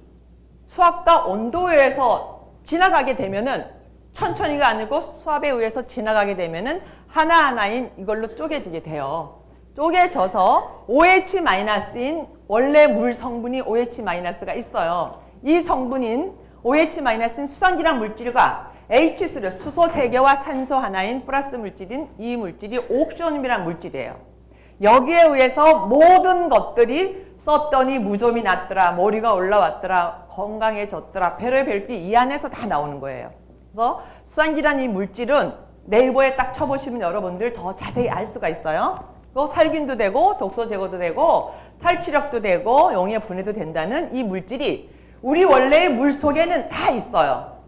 수압과 온도에서 지나가게 되면은, 천천히가 아니고 수압에 의해서 지나가게 되면은 하나하나인 이걸로 쪼개지게 돼요. 쪼개져서 OH-인 원래 물 성분이 OH-가 있어요. 이 성분인 OH-인 수산기란 물질과 H3, 수소 3개와 산소 하나인 플러스 물질인 이 물질이 옥시오늄이라는 물질이에요. 여기에 의해서 모든 것들이 썼더니 무좀이 났더라, 머리가 올라왔더라, 건강해졌더라, 별의별 게 이 안에서 다 나오는 거예요. 그래서 수산기란 이 물질은 네이버에 딱 쳐보시면 여러분들 더 자세히 알 수가 있어요. 또 살균도 되고 독소 제거도 되고 탈취력도 되고 용해 분해도 된다는 이 물질이 우리 원래의 물 속에는 다 있어요.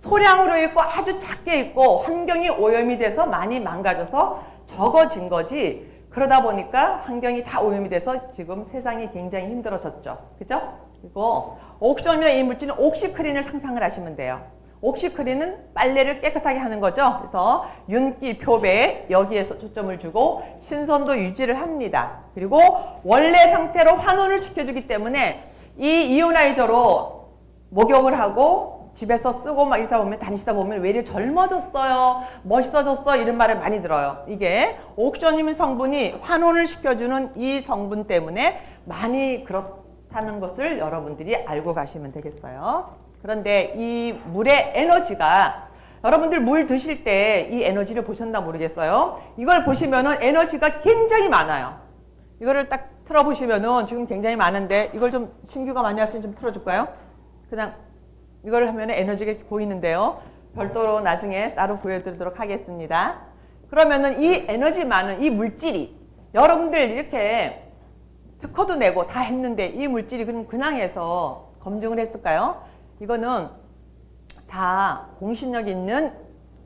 소량으로 있고 아주 작게 있고 환경이 오염이 돼서 많이 망가져서 적어진 거지, 그러다 보니까 환경이 다 오염이 돼서 지금 세상이 굉장히 힘들어졌죠. 그죠? 그리고 옥시오늄이라는 이 물질은 옥시크린을 상상을 하시면 돼요. 옥시크린은 빨래를 깨끗하게 하는 거죠. 그래서 윤기, 표배 여기에서 초점을 주고 신선도 유지를 합니다. 그리고 원래 상태로 환원을 시켜주기 때문에 이 이오나이저로 목욕을 하고 집에서 쓰고 막 이러다 보면, 다니시다 보면 왜 이리 젊어졌어요, 멋있어졌어 이런 말을 많이 들어요. 이게 옥시오늄 성분이 환원을 시켜주는 이 성분 때문에 많이 그렇다는 것을 여러분들이 알고 가시면 되겠어요. 그런데 이 물의 에너지가, 여러분들 물 드실 때 이 에너지를 보셨나 모르겠어요. 이걸 보시면은 에너지가 굉장히 많아요. 이거를 딱 틀어보시면은 지금 굉장히 많은데, 이걸 좀 신규가 많이 왔으면 좀 틀어줄까요? 그냥 이걸 하면 에너지가 보이는데요. 별도로 나중에 따로 보여드리도록 하겠습니다. 그러면은 이 에너지 많은 이 물질이, 여러분들 이렇게 특허도 내고 다 했는데 이 물질이 그냥 해서 검증을 했을까요? 이거는 다 공신력 있는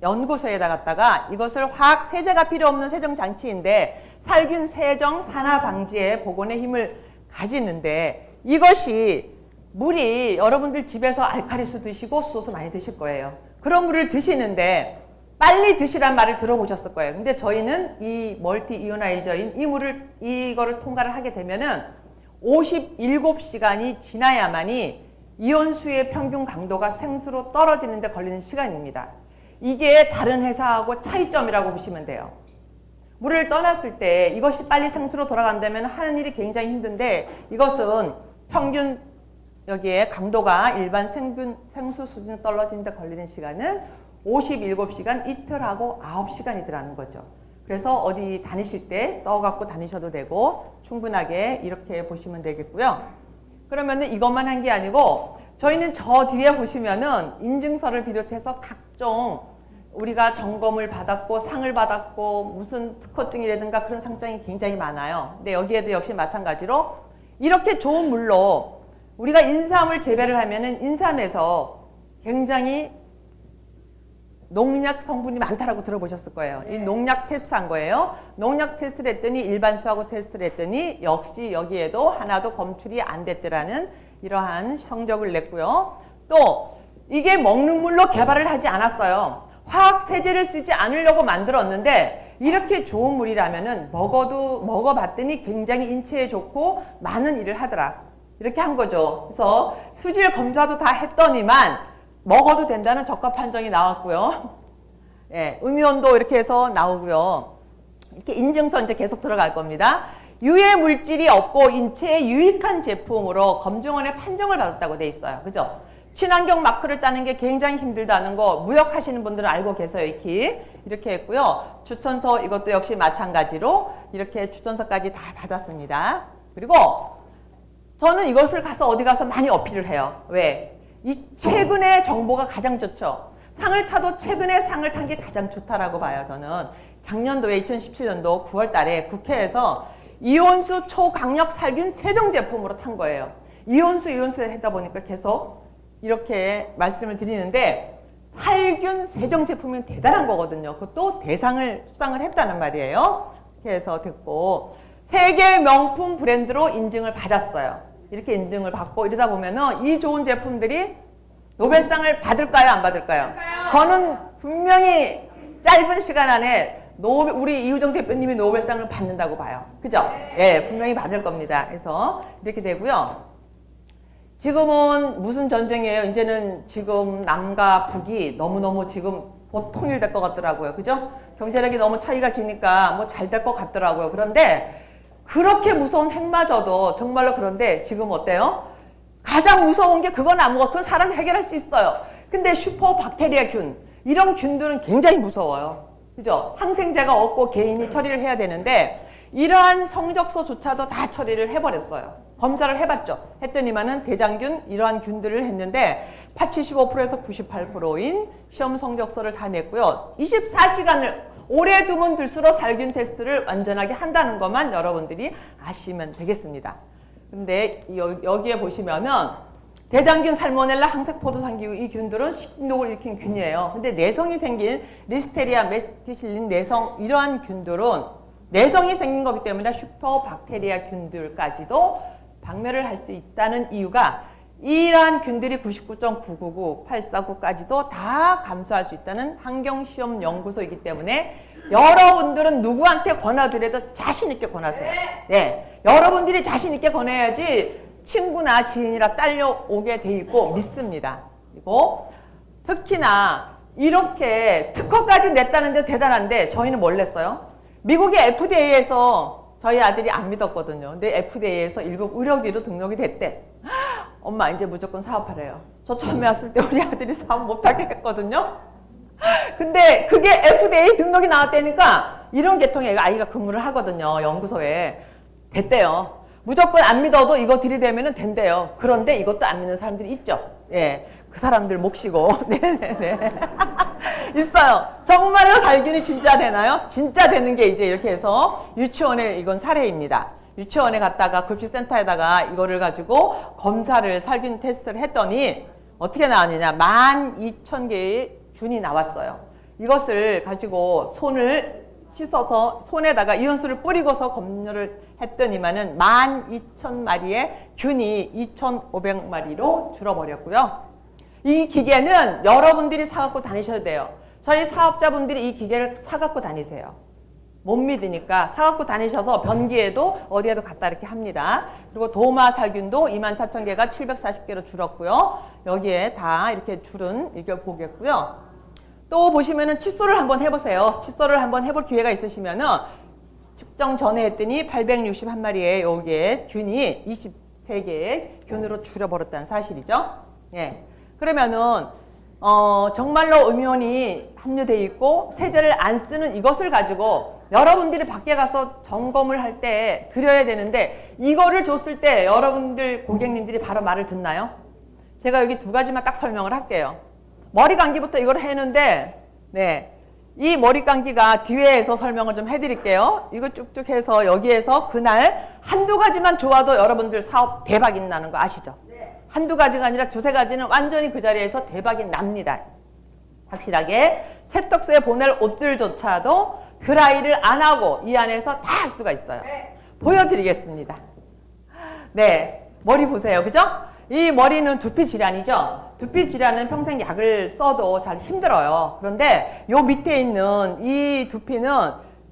연구소에다 갖다가 이것을 화학 세제가 필요 없는 세정 장치인데 살균, 세정, 산화 방지에 복원의 힘을 가지는데, 이것이 물이 여러분들 집에서 알칼리수 드시고 수소수 많이 드실 거예요. 그런 물을 드시는데 빨리 드시란 말을 들어보셨을 거예요. 근데 저희는 이 멀티 이오나이저인 이 물을, 이거를 통과를 하게 되면은 57시간이 지나야만이 이온수의 평균 강도가 생수로 떨어지는 데 걸리는 시간입니다. 이게 다른 회사하고 차이점이라고 보시면 돼요. 물을 떠났을 때 이것이 빨리 생수로 돌아간다면 하는 일이 굉장히 힘든데, 이것은 평균 여기에 강도가 일반 생수 수준 떨어지는 데 걸리는 시간은 57시간, 이틀하고 9시간이더라는 거죠. 그래서 어디 다니실 때 떠갖고 다니셔도 되고 충분하게 이렇게 보시면 되겠고요. 그러면은 이것만 한 게 아니고, 저희는 저 뒤에 보시면은 인증서를 비롯해서 각종 우리가 점검을 받았고 상을 받았고 무슨 특허증이라든가 그런 상장이 굉장히 많아요. 근데 여기에도 역시 마찬가지로 이렇게 좋은 물로 우리가 인삼을 재배를 하면은 인삼에서 굉장히 농약 성분이 많다라고 들어보셨을 거예요. 이 농약 테스트 한 거예요. 농약 테스트를 했더니 일반 수하고 테스트를 했더니 역시 여기에도 하나도 검출이 안 됐더라는 이러한 성적을 냈고요. 또 이게 먹는 물로 개발을 하지 않았어요. 화학 세제를 쓰지 않으려고 만들었는데 이렇게 좋은 물이라면은 먹어봤더니 굉장히 인체에 좋고 많은 일을 하더라. 이렇게 한 거죠. 그래서 수질 검사도 다 했더니만 먹어도 된다는 적합 판정이 나왔고요. 예, 음이온도 이렇게 해서 나오고요. 이렇게 인증서 이제 계속 들어갈 겁니다. 유해 물질이 없고 인체에 유익한 제품으로 검증원의 판정을 받았다고 돼 있어요. 그죠? 친환경 마크를 따는 게 굉장히 힘들다는 거 무역하시는 분들은 알고 계세요. 이렇게 했고요. 추천서 이것도 역시 마찬가지로 이렇게 추천서까지 다 받았습니다. 그리고 저는 이것을 가서 어디 가서 많이 어필을 해요. 왜? 이 최근의 정보가 가장 좋죠. 상을 타도 최근에 상을 탄 게 가장 좋다라고 봐요. 저는 작년도에 2017년도 9월 달에 국회에서 이온수 초강력 살균 세정 제품으로 탄 거예요. 이온수 하다 보니까 계속 이렇게 말씀을 드리는데 살균 세정 제품은 대단한 거거든요. 그것도 대상을 수상을 했다는 말이에요. 이렇게 해서 됐고 세계 명품 브랜드로 인증을 받았어요. 이렇게 인증을 받고 이러다 보면은 이 좋은 제품들이 노벨상을 받을까요? 안 받을까요? 저는 분명히 짧은 시간 안에 우리 이우정 대표님이 노벨상을 받는다고 봐요. 그죠? 예, 분명히 받을 겁니다. 그래서 이렇게 되고요. 지금은 무슨 전쟁이에요? 이제는 지금 남과 북이 너무너무 지금 통일될 것 같더라고요. 그죠? 경제력이 너무 차이가 지니까 뭐 잘 될 것 같더라고요. 그런데 그렇게 무서운 핵마저도 정말로 그런데 지금 어때요? 가장 무서운 게 그건 아무것도 그건 사람이 해결할 수 있어요. 근데 슈퍼박테리아 균 이런 균들은 굉장히 무서워요. 그죠? 항생제가 없고 개인이 처리를 해야 되는데 이러한 성적서조차도 다 처리를 해버렸어요. 검사를 해봤죠. 했더니만은 대장균 이러한 균들을 했는데 75%에서 98%인 시험 성적서를 다 냈고요. 24시간을 오래 두면 들수록 살균 테스트를 완전하게 한다는 것만 여러분들이 아시면 되겠습니다. 근데 여기에 보시면은 대장균, 살모넬라, 항색포도상기구 이 균들은 식중독을 일으킨 균이에요. 근데 내성이 생긴 리스테리아, 메스티실린 내성 이러한 균들은 내성이 생긴 거기 때문에 슈퍼박테리아 균들까지도 박멸을 할 수 있다는 이유가 이러한 균들이 99.999, 849까지도 다 감소할 수 있다는 환경시험연구소이기 때문에 여러분들은 누구한테 권하더라도 자신 있게 권하세요. 네, 여러분들이 자신 있게 권해야지 친구나 지인이라 딸려오게 돼 있고 믿습니다. 그리고 특히나 이렇게 특허까지 냈다는데 대단한데 저희는 뭘 냈어요? 미국의 FDA에서 저희 아들이 안 믿었거든요. 근데 FDA에서 1급 의료기로 등록이 됐대. 엄마 이제 무조건 사업하래요. 저 처음에 왔을 때 우리 아들이 사업 못하게 했거든요. 근데 그게 FDA 등록이 나왔다니까 이런 계통의 아이가 근무를 하거든요. 연구소에. 됐대요. 무조건 안 믿어도 이거 들이대면 된대요. 그런데 이것도 안 믿는 사람들이 있죠. 예, 그 사람들 몫이고. 네네네. 있어요. 정말로 살균이 진짜 되나요? 진짜 되는 게 이제 이렇게 해서 유치원에 이건 사례입니다. 유치원에 갔다가 급식센터에다가 이거를 가지고 검사를 살균 테스트를 했더니 어떻게 나왔느냐. 12,000개의 균이 나왔어요. 이것을 가지고 손을 씻어서 손에다가 이온수를 뿌리고서 검열을 했더니만은 12,000마리의 균이 2,500마리로 줄어버렸고요. 이 기계는 여러분들이 사갖고 다니셔야 돼요. 저희 사업자분들이 이 기계를 사갖고 다니세요. 못 믿으니까 사갖고 다니셔서 변기에도 어디에도 갖다 이렇게 합니다. 그리고 도마 살균도 24,000개가 740개로 줄었고요. 여기에 다 이렇게 줄은 이걸 보겠고요. 또 보시면은 칫솔을 한번 해보세요. 칫솔을 한번 해볼 기회가 있으시면은 측정 전에 했더니 861마리의 여기에 균이 23개의 균으로 줄여버렸다는 사실이죠. 예. 그러면은 정말로 음이온이 함유되어 있고 세제를 안 쓰는 이것을 가지고 여러분들이 밖에 가서 점검을 할 때 드려야 되는데 이거를 줬을 때 여러분들 고객님들이 바로 말을 듣나요? 제가 여기 두 가지만 딱 설명을 할게요. 머리 감기부터 이걸 했는데 네, 이 머리 감기가 뒤에서 설명을 좀 해드릴게요. 이거 쭉쭉 해서 여기에서 그날 한두 가지만 좋아도 여러분들 사업 대박이 나는 거 아시죠? 네. 한두 가지가 아니라 두세 가지는 완전히 그 자리에서 대박이 납니다. 확실하게 세탁소에 보낼 옷들조차도 드라이를 안 하고 이 안에서 다 할 수가 있어요. 네. 보여드리겠습니다. 네, 머리 보세요. 그죠? 이 머리는 두피 질환이죠. 두피 질환은 평생 약을 써도 잘 힘들어요. 그런데 요 밑에 있는 이 두피는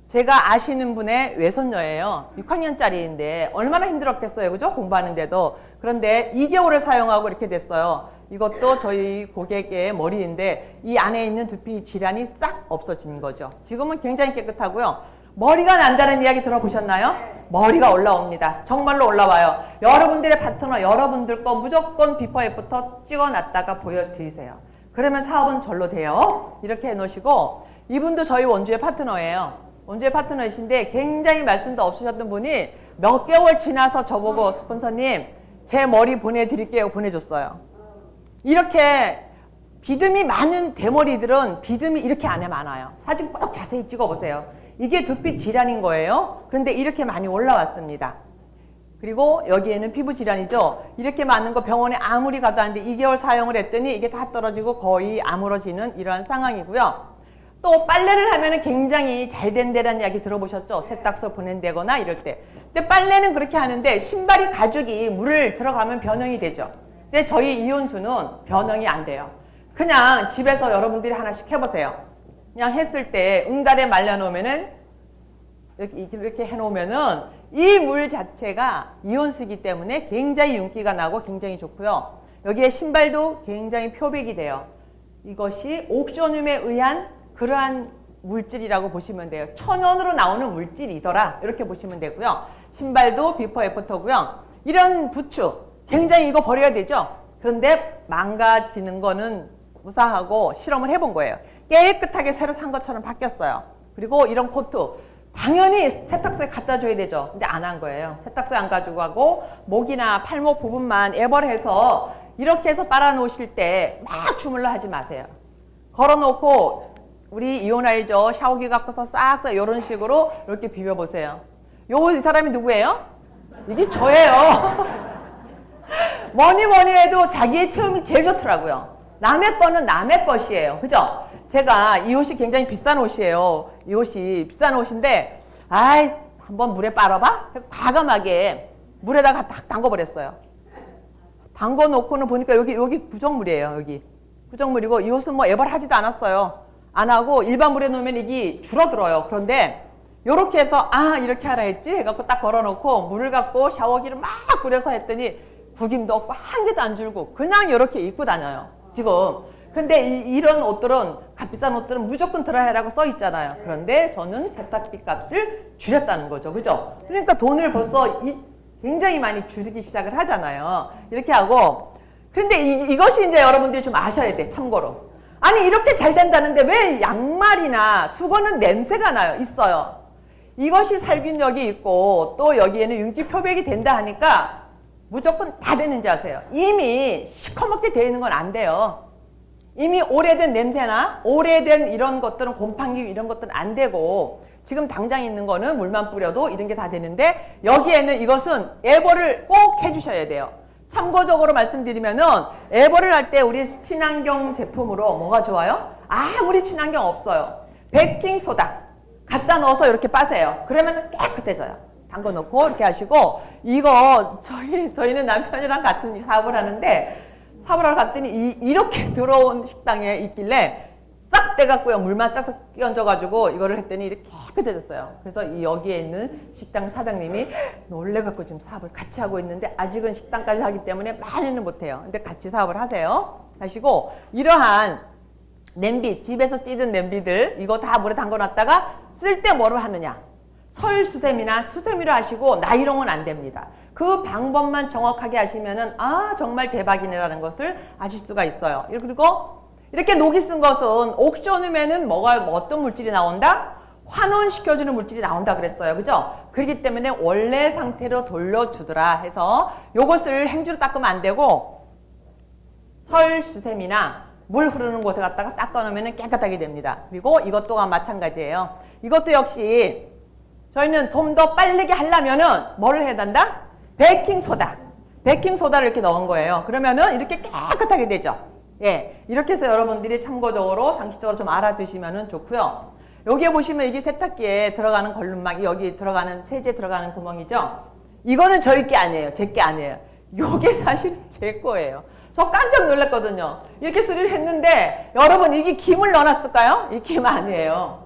제가 아시는 분의 외손녀예요. 6학년짜리인데 얼마나 힘들었겠어요. 그죠? 공부하는데도. 그런데 2개월을 사용하고 이렇게 됐어요. 이것도 저희 고객의 머리인데 이 안에 있는 두피 질환이 싹 없어지는 거죠. 지금은 굉장히 깨끗하고요. 머리가 난다는 이야기 들어보셨나요? 머리가 올라옵니다. 정말로 올라와요. 여러분들의 파트너, 여러분들 거 무조건 비포 애프터 찍어놨다가 보여드리세요. 그러면 사업은 절로 돼요. 이렇게 해놓으시고, 이분도 저희 원주의 파트너예요. 원주의 파트너이신데 굉장히 말씀도 없으셨던 분이 몇 개월 지나서 저보고 스폰서님 제 머리 보내드릴게요 보내줬어요. 이렇게 비듬이 많은 대머리들은 비듬이 이렇게 안에 많아요. 사진 꼭 자세히 찍어보세요. 이게 두피 질환인 거예요. 그런데 이렇게 많이 올라왔습니다. 그리고 여기에는 피부 질환이죠. 이렇게 많은 거 병원에 아무리 가도 안 돼. 2개월 사용을 했더니 이게 다 떨어지고 거의 아물어지는 이러한 상황이고요. 또 빨래를 하면 굉장히 잘 된다는 이야기 들어보셨죠? 세탁소 보낸다거나 이럴 때. 근데 빨래는 그렇게 하는데 신발이 가죽이 물을 들어가면 변형이 되죠. 근데 저희 이온수는 변형이 안 돼요. 그냥 집에서 여러분들이 하나씩 해보세요. 그냥 했을 때 응달에 말려놓으면은 이렇게 해놓으면은 이 물 자체가 이온수이기 때문에 굉장히 윤기가 나고 굉장히 좋고요. 여기에 신발도 굉장히 표백이 돼요. 이것이 옥소늄에 의한 그러한 물질이라고 보시면 돼요. 천연으로 나오는 물질이더라. 이렇게 보시면 되고요. 신발도 비포 애프터고요. 이런 부츠 굉장히 이거 버려야 되죠. 그런데 망가지는 거는 무사하고 실험을 해본 거예요. 깨끗하게 새로 산 것처럼 바뀌었어요. 그리고 이런 코트 당연히 세탁소에 갖다 줘야 되죠. 근데 안 한 거예요. 세탁소에 안 가지고 가고 목이나 팔목 부분만 애벌해서 이렇게 해서 빨아 놓으실 때 막 주물러 하지 마세요. 걸어 놓고 우리 이오나이저 샤워기 갖고서 싹 이런 식으로 이렇게 비벼 보세요. 이 사람이 누구예요? 이게 저예요. 뭐니 해도 자기의 체험이 제일 좋더라고요. 남의 거는 남의 것이에요. 그죠? 제가 이 옷이 굉장히 비싼 옷이에요. 이 옷이 비싼 옷인데 아이 한번 물에 빨아봐? 과감하게 물에다가 딱 담궈버렸어요. 담궈 놓고는 보니까 여기 구정물이에요. 여기 구정물이고 이 옷은 뭐 애벌하지도 않았어요. 안 하고 일반 물에 놓으면 이게 줄어들어요. 그런데 요렇게 해서 이렇게 하라 했지 해갖고 딱 걸어놓고 물을 갖고 샤워기를 막 뿌려서 했더니 구김도 없고 한 개도 안 줄고 그냥 요렇게 입고 다녀요. 지금. 근데 이런 옷들은 값비싼 옷들은 무조건 들어야라고 써 있잖아요. 그런데 저는 세탁비 값을 줄였다는 거죠. 그죠? 그러니까 돈을 벌써 굉장히 많이 줄이기 시작을 하잖아요. 이렇게 하고 근데 이것이 이제 여러분들이 좀 아셔야 돼. 참고로. 아니 이렇게 잘 된다는데 왜 양말이나 수건은 냄새가 나요? 있어요. 이것이 살균력이 있고 또 여기에는 윤기 표백이 된다 하니까 무조건 다 되는지 아세요? 이미 시커멓게 되어 있는 건 안 돼요. 이미 오래된 냄새나 오래된 이런 것들은 곰팡이 이런 것들은 안 되고 지금 당장 있는 거는 물만 뿌려도 이런 게 다 되는데 여기에는 이것은 애벌을 꼭 해주셔야 돼요. 참고적으로 말씀드리면은 애벌을 할 때 우리 친환경 제품으로 뭐가 좋아요? 아무리 친환경 없어요. 베킹소다 갖다 넣어서 이렇게 빠세요. 그러면 깨끗해져요. 담궈 놓고 이렇게 하시고 이거 저희는 남편이랑 같은 사업을 하는데 사업을 하러 갔더니 이렇게 들어온 식당에 있길래 싹 떼갖고요. 물만 쫙 끼얹어가지고 이거를 했더니 이렇게 깨끗해졌어요. 그래서 여기에 있는 식당 사장님이 놀래갖고 지금 사업을 같이 하고 있는데 아직은 식당까지 하기 때문에 많이는 못해요. 근데 같이 사업을 하세요. 하시고 이러한 냄비, 집에서 찌든 냄비들 이거 다 물에 담궈놨다가 쓸 때 뭐로 하느냐. 설수세미나 수세미로 하시고 나이롱은 안 됩니다. 그 방법만 정확하게 하시면은 정말 대박이네라는 것을 아실 수가 있어요. 그리고 이렇게 녹이 쓴 것은 옥소늄에는 어떤 물질이 나온다? 환원시켜주는 물질이 나온다 그랬어요. 그죠? 그렇기 때문에 원래 상태로 돌려주더라 해서 요것을 행주로 닦으면 안 되고 설수세미나 물 흐르는 곳에 갖다가 닦아놓으면 깨끗하게 됩니다. 그리고 이것 또한 마찬가지예요. 이것도 역시 저희는 좀 더 빠르게 하려면은 뭐를 해야 된다? 베킹소다. 베킹소다를 이렇게 넣은 거예요. 그러면은 이렇게 깨끗하게 되죠. 예. 이렇게 해서 여러분들이 참고적으로, 상식적으로 좀 알아두시면 좋고요. 여기에 보시면 이게 세탁기에 들어가는 걸름막이 여기 들어가는 세제 들어가는 구멍이죠. 이거는 저희 게 아니에요. 제 게 아니에요. 요게 사실 제 거예요. 저 깜짝 놀랐거든요. 이렇게 수리를 했는데 여러분 이게 김을 넣어놨을까요? 이 김 아니에요.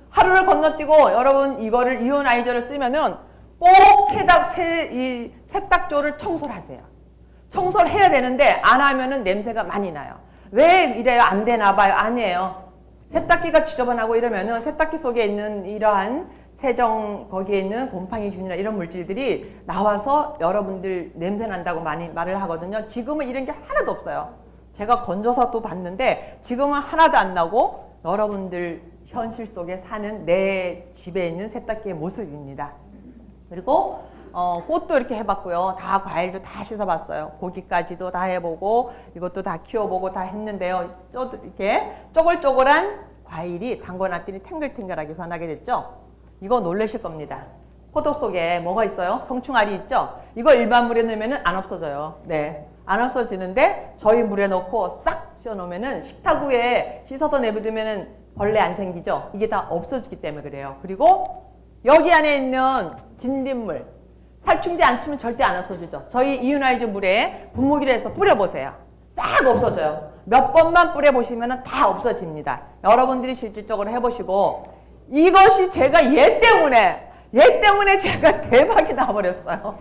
하루를 건너뛰고 여러분 이거를 이온아이저를 쓰면은 꼭 세탁조를 청소를 하세요. 청소를 해야 되는데 안 하면은 냄새가 많이 나요. 왜 이래요? 안 되나 봐요. 아니에요. 세탁기가 지저분하고 이러면은 세탁기 속에 있는 이러한 세정, 거기에 있는 곰팡이균이나 이런 물질들이 나와서 여러분들 냄새 난다고 많이 말을 하거든요. 지금은 이런 게 하나도 없어요. 제가 건져서 또 봤는데 지금은 하나도 안 나고 여러분들 현실 속에 사는 내 집에 있는 세탁기의 모습입니다. 그리고 꽃도 이렇게 해봤고요. 다 과일도 다 씻어봤어요. 고기까지도 다 해보고 이것도 다 키워보고 다 했는데요. 이렇게 쪼글쪼글한 과일이 담궈놨더니 탱글탱글하게 변하게 됐죠. 이거 놀라실 겁니다. 포도 속에 뭐가 있어요? 성충알이 있죠? 이거 일반 물에 넣으면 안 없어져요. 네, 안 없어지는데 저희 물에 넣고 싹 씌워놓으면 식탁 위에 씻어서 내버리면 벌레 안 생기죠? 이게 다 없어지기 때문에 그래요. 그리고 여기 안에 있는 진딧물, 살충제 안 치면 절대 안 없어지죠. 저희 이유나이즈 물에 분무기를 해서 뿌려보세요. 싹 없어져요. 몇 번만 뿌려보시면 다 없어집니다. 여러분들이 실질적으로 해보시고 이것이 제가 얘 때문에 제가 대박이 나버렸어요.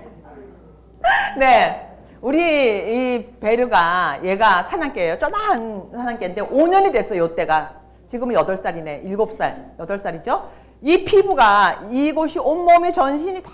네. 우리 이 베르가 얘가 사냥개예요. 조그만 사냥개인데 5년이 됐어요. 요때가. 지금은 8살이네. 7살, 8살이죠. 이 피부가 이곳이 온몸이 전신이 다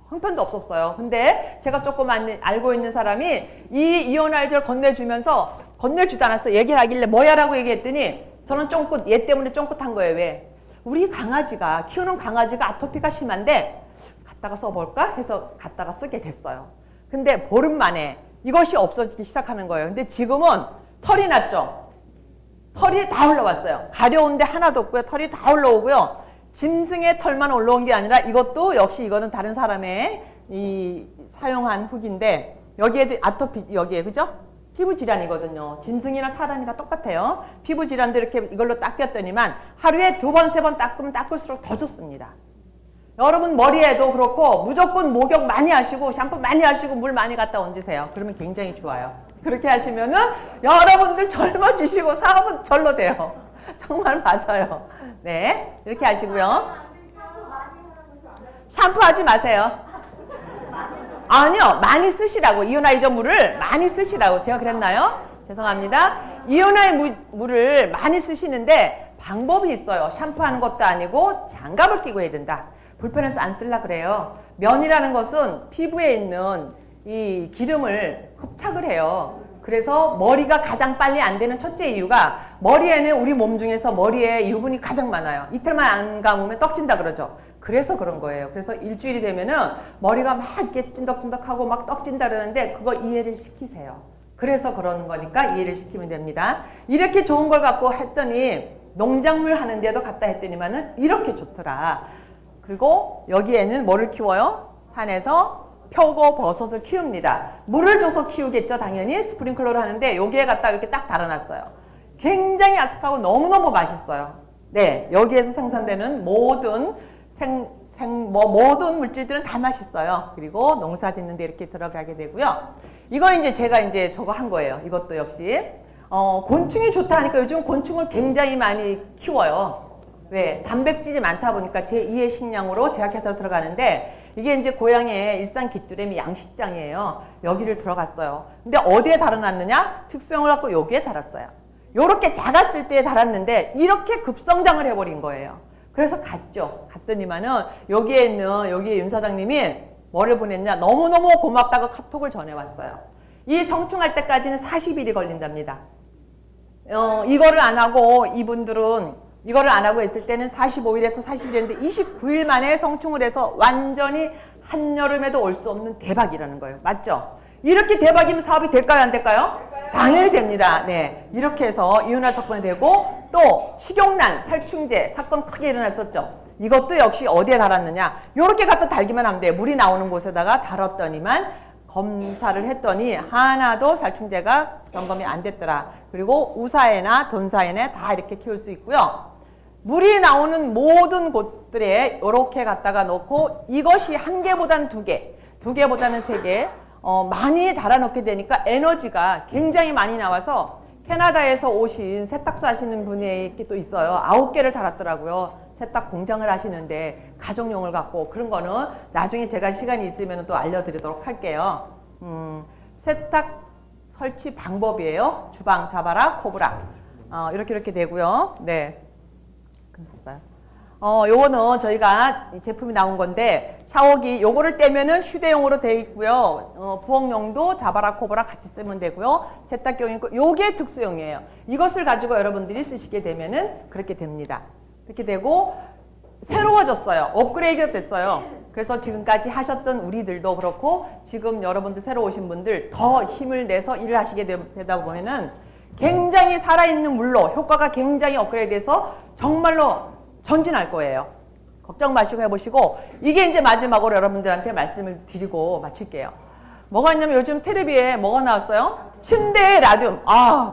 형편도 없었어요. 근데 제가 조금 알고 있는 사람이 이 이오나이저를 건네주도 않았어요. 얘기를 하길래 뭐야라고 얘기했더니 저는 얘 때문에 쫑긋한 거예요. 왜? 우리 강아지가, 키우는 강아지가 아토피가 심한데 갖다가 써볼까 해서 갖다가 쓰게 됐어요. 근데 보름 만에 이것이 없어지기 시작하는 거예요. 근데 지금은 털이 났죠. 털이 다 올라왔어요. 가려운데 하나도 없고요. 털이 다 올라오고요. 짐승의 털만 올라온 게 아니라 이것도 역시 이거는 다른 사람의 이 사용한 흙인데 여기에도 아토피, 여기에 그죠? 피부 질환이거든요. 짐승이나 사람이나 똑같아요. 피부 질환도 이렇게 이걸로 닦였더니만 하루에 2번, 3번 닦으면 닦을수록 더 좋습니다. 여러분 머리에도 그렇고 무조건 목욕 많이 하시고 샴푸 많이 하시고 물 많이 갖다 얹으세요. 그러면 굉장히 좋아요. 그렇게 하시면은 여러분들 젊어지시고 사업은 절로 돼요. 정말 맞아요. 네, 이렇게 하시고요. 샴푸하지 마세요. 아니요, 많이 쓰시라고. 이오나이저 물을 많이 쓰시라고. 제가 그랬나요? 죄송합니다. 이오나이 물을 많이 쓰시는데 방법이 있어요. 샴푸하는 것도 아니고 장갑을 끼고 해야 된다. 불편해서 안 쓸라 그래요. 면이라는 것은 피부에 있는 이 기름을 흡착을 해요. 그래서 머리가 가장 빨리 안 되는 첫째 이유가 머리에는 우리 몸 중에서 머리에 유분이 가장 많아요. 이틀만 안 감으면 떡진다 그러죠. 그래서 그런 거예요. 그래서 일주일이 되면은 머리가 막 이렇게 찐덕찐덕하고 막 떡진다 그러는데 그거 이해를 시키세요. 그래서 그러는 거니까 이해를 시키면 됩니다. 이렇게 좋은 걸 갖고 했더니 농작물 하는데도 갖다 했더니만은 이렇게 좋더라. 그리고 여기에는 뭐를 키워요? 산에서 표고버섯을 키웁니다. 물을 줘서 키우겠죠. 당연히 스프링클러를 하는데 여기에 갖다 이렇게 딱 달아놨어요. 굉장히 아삭하고 너무너무 맛있어요. 네, 여기에서 생산되는 모든 모든 물질들은 다 맛있어요. 그리고 농사 짓는데 이렇게 들어가게 되고요. 이거 이제 제가 이제 저거 한 거예요. 이것도 역시 곤충이 좋다 하니까 요즘 곤충을 굉장히 많이 키워요. 왜? 단백질이 많다 보니까 제2의 식량으로 제약회사로 들어가는데 이게 이제 고향의 일산 기뚜레미 양식장이에요. 여기를 들어갔어요. 근데 어디에 달아놨느냐? 특수형을 갖고 여기에 달았어요. 요렇게 작았을 때 달았는데 이렇게 급성장을 해버린 거예요. 그래서 갔더니만은 여기에 있는 여기 윤 사장님이 뭐를 보냈냐? 너무너무 고맙다고 카톡을 전해왔어요. 이 성충할 때까지는 40일이 걸린답니다. 이거를 안 하고 이분들은 이거를 안 하고 있을 때는 45일에서 40일인데 29일 만에 성충을 해서 완전히 한여름에도 올 수 없는 대박이라는 거예요. 맞죠? 이렇게 대박이면 사업이 될까요? 안 될까요? 당연히 됩니다. 네, 이렇게 해서 이윤아 덕분에 되고 또 식용난, 살충제 사건 크게 일어났었죠. 이것도 역시 어디에 달았느냐? 이렇게 갖다 달기만 하면 돼요. 물이 나오는 곳에다가 달았더니만 검사를 했더니 하나도 살충제가 점검이 안 됐더라. 그리고 우사에나 돈사에나 다 이렇게 키울 수 있고요. 물이 나오는 모든 곳들에 이렇게 갖다가 놓고 이것이 한 개보다는 두 개보다는 세 개 많이 달아놓게 되니까 에너지가 굉장히 많이 나와서 캐나다에서 오신 세탁소 하시는 분이 또 있어요. 9개를 달았더라고요. 세탁 공장을 하시는데 가정용을 갖고 그런 거는 나중에 제가 시간이 있으면 또 알려드리도록 할게요. 세탁 설치 방법이에요. 주방 자바라 코브라. 이렇게 되고요. 네. 요거는 저희가 이 제품이 나온 건데 샤워기 요거를 떼면은 휴대용으로 되어 있고요. 부엌용도 자바라 코브라 같이 쓰면 되고요. 세탁용이 있고 요게 특수용이에요. 이것을 가지고 여러분들이 쓰시게 되면은 그렇게 됩니다. 이렇게 되고 새로워졌어요. 업그레이드가 됐어요. 그래서 지금까지 하셨던 우리들도 그렇고 지금 여러분들 새로 오신 분들 더 힘을 내서 일을 하시게 되다 보면은 굉장히 살아있는 물로 효과가 굉장히 업그레이드돼서 정말로 전진할 거예요. 걱정 마시고 해보시고 이게 이제 마지막으로 여러분들한테 말씀을 드리고 마칠게요. 뭐가 있냐면 요즘 텔레비에 뭐가 나왔어요? 침대에 라듐.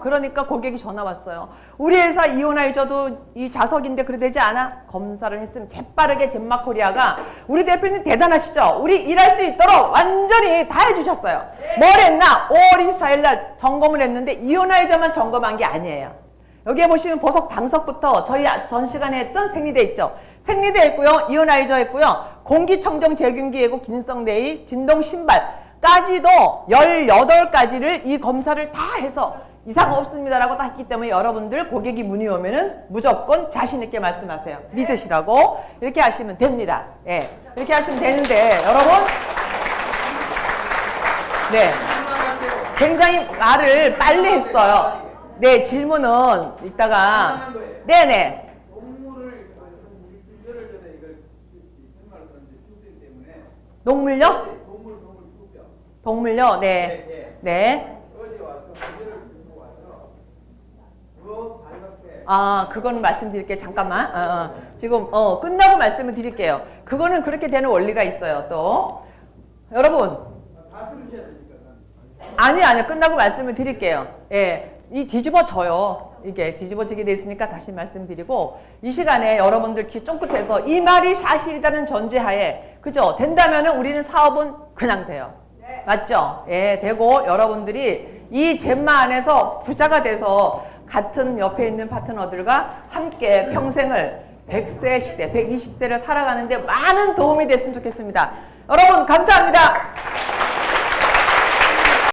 그러니까 고객이 전화 왔어요. 우리 회사 이오나이저도 이 자석인데 그래 되지 않아? 검사를 했으면 재빠르게 젠마코리아가 우리 대표님 대단하시죠? 우리 일할 수 있도록 완전히 다 해주셨어요. 뭘 했나? 5월 24일날 점검을 했는데 이오나이저만 점검한 게 아니에요. 여기에 보시면 보석 방석부터 저희 전 시간에 했던 생리대 있죠. 생리대 있고요. 이오나이저 있고요. 공기청정 제균기 있고 긴성레이, 진동 신발까지도 18가지를 이 검사를 다 해서 이상 없습니다라고 다 했기 때문에 여러분들 고객이 문의 오면은 무조건 자신 있게 말씀하세요. 믿으시라고 이렇게 하시면 됩니다. 예, 이렇게 하시면 되는데 여러분, 네, 굉장히 말을 빨리 했어요. 네, 질문은 이따가. 네네. 동물요? 동물요? 네. 네. 그거는 말씀드릴게요. 잠깐만. 지금, 끝나고 말씀을 드릴게요. 그거는 그렇게 되는 원리가 있어요, 또. 여러분. 아니요. 끝나고 말씀을 드릴게요. 예. 이 뒤집어져요. 이게 뒤집어지게 돼 있으니까 다시 말씀드리고 이 시간에 여러분들 귀 쫑긋해서 이 말이 사실이라는 전제하에 그죠? 된다면은 우리는 사업은 그냥 돼요. 네. 맞죠? 예, 되고 여러분들이 이 젠마 안에서 부자가 돼서 같은 옆에 있는 파트너들과 함께 평생을 100세 시대, 120세를 살아가는데 많은 도움이 됐으면 좋겠습니다. 여러분 감사합니다.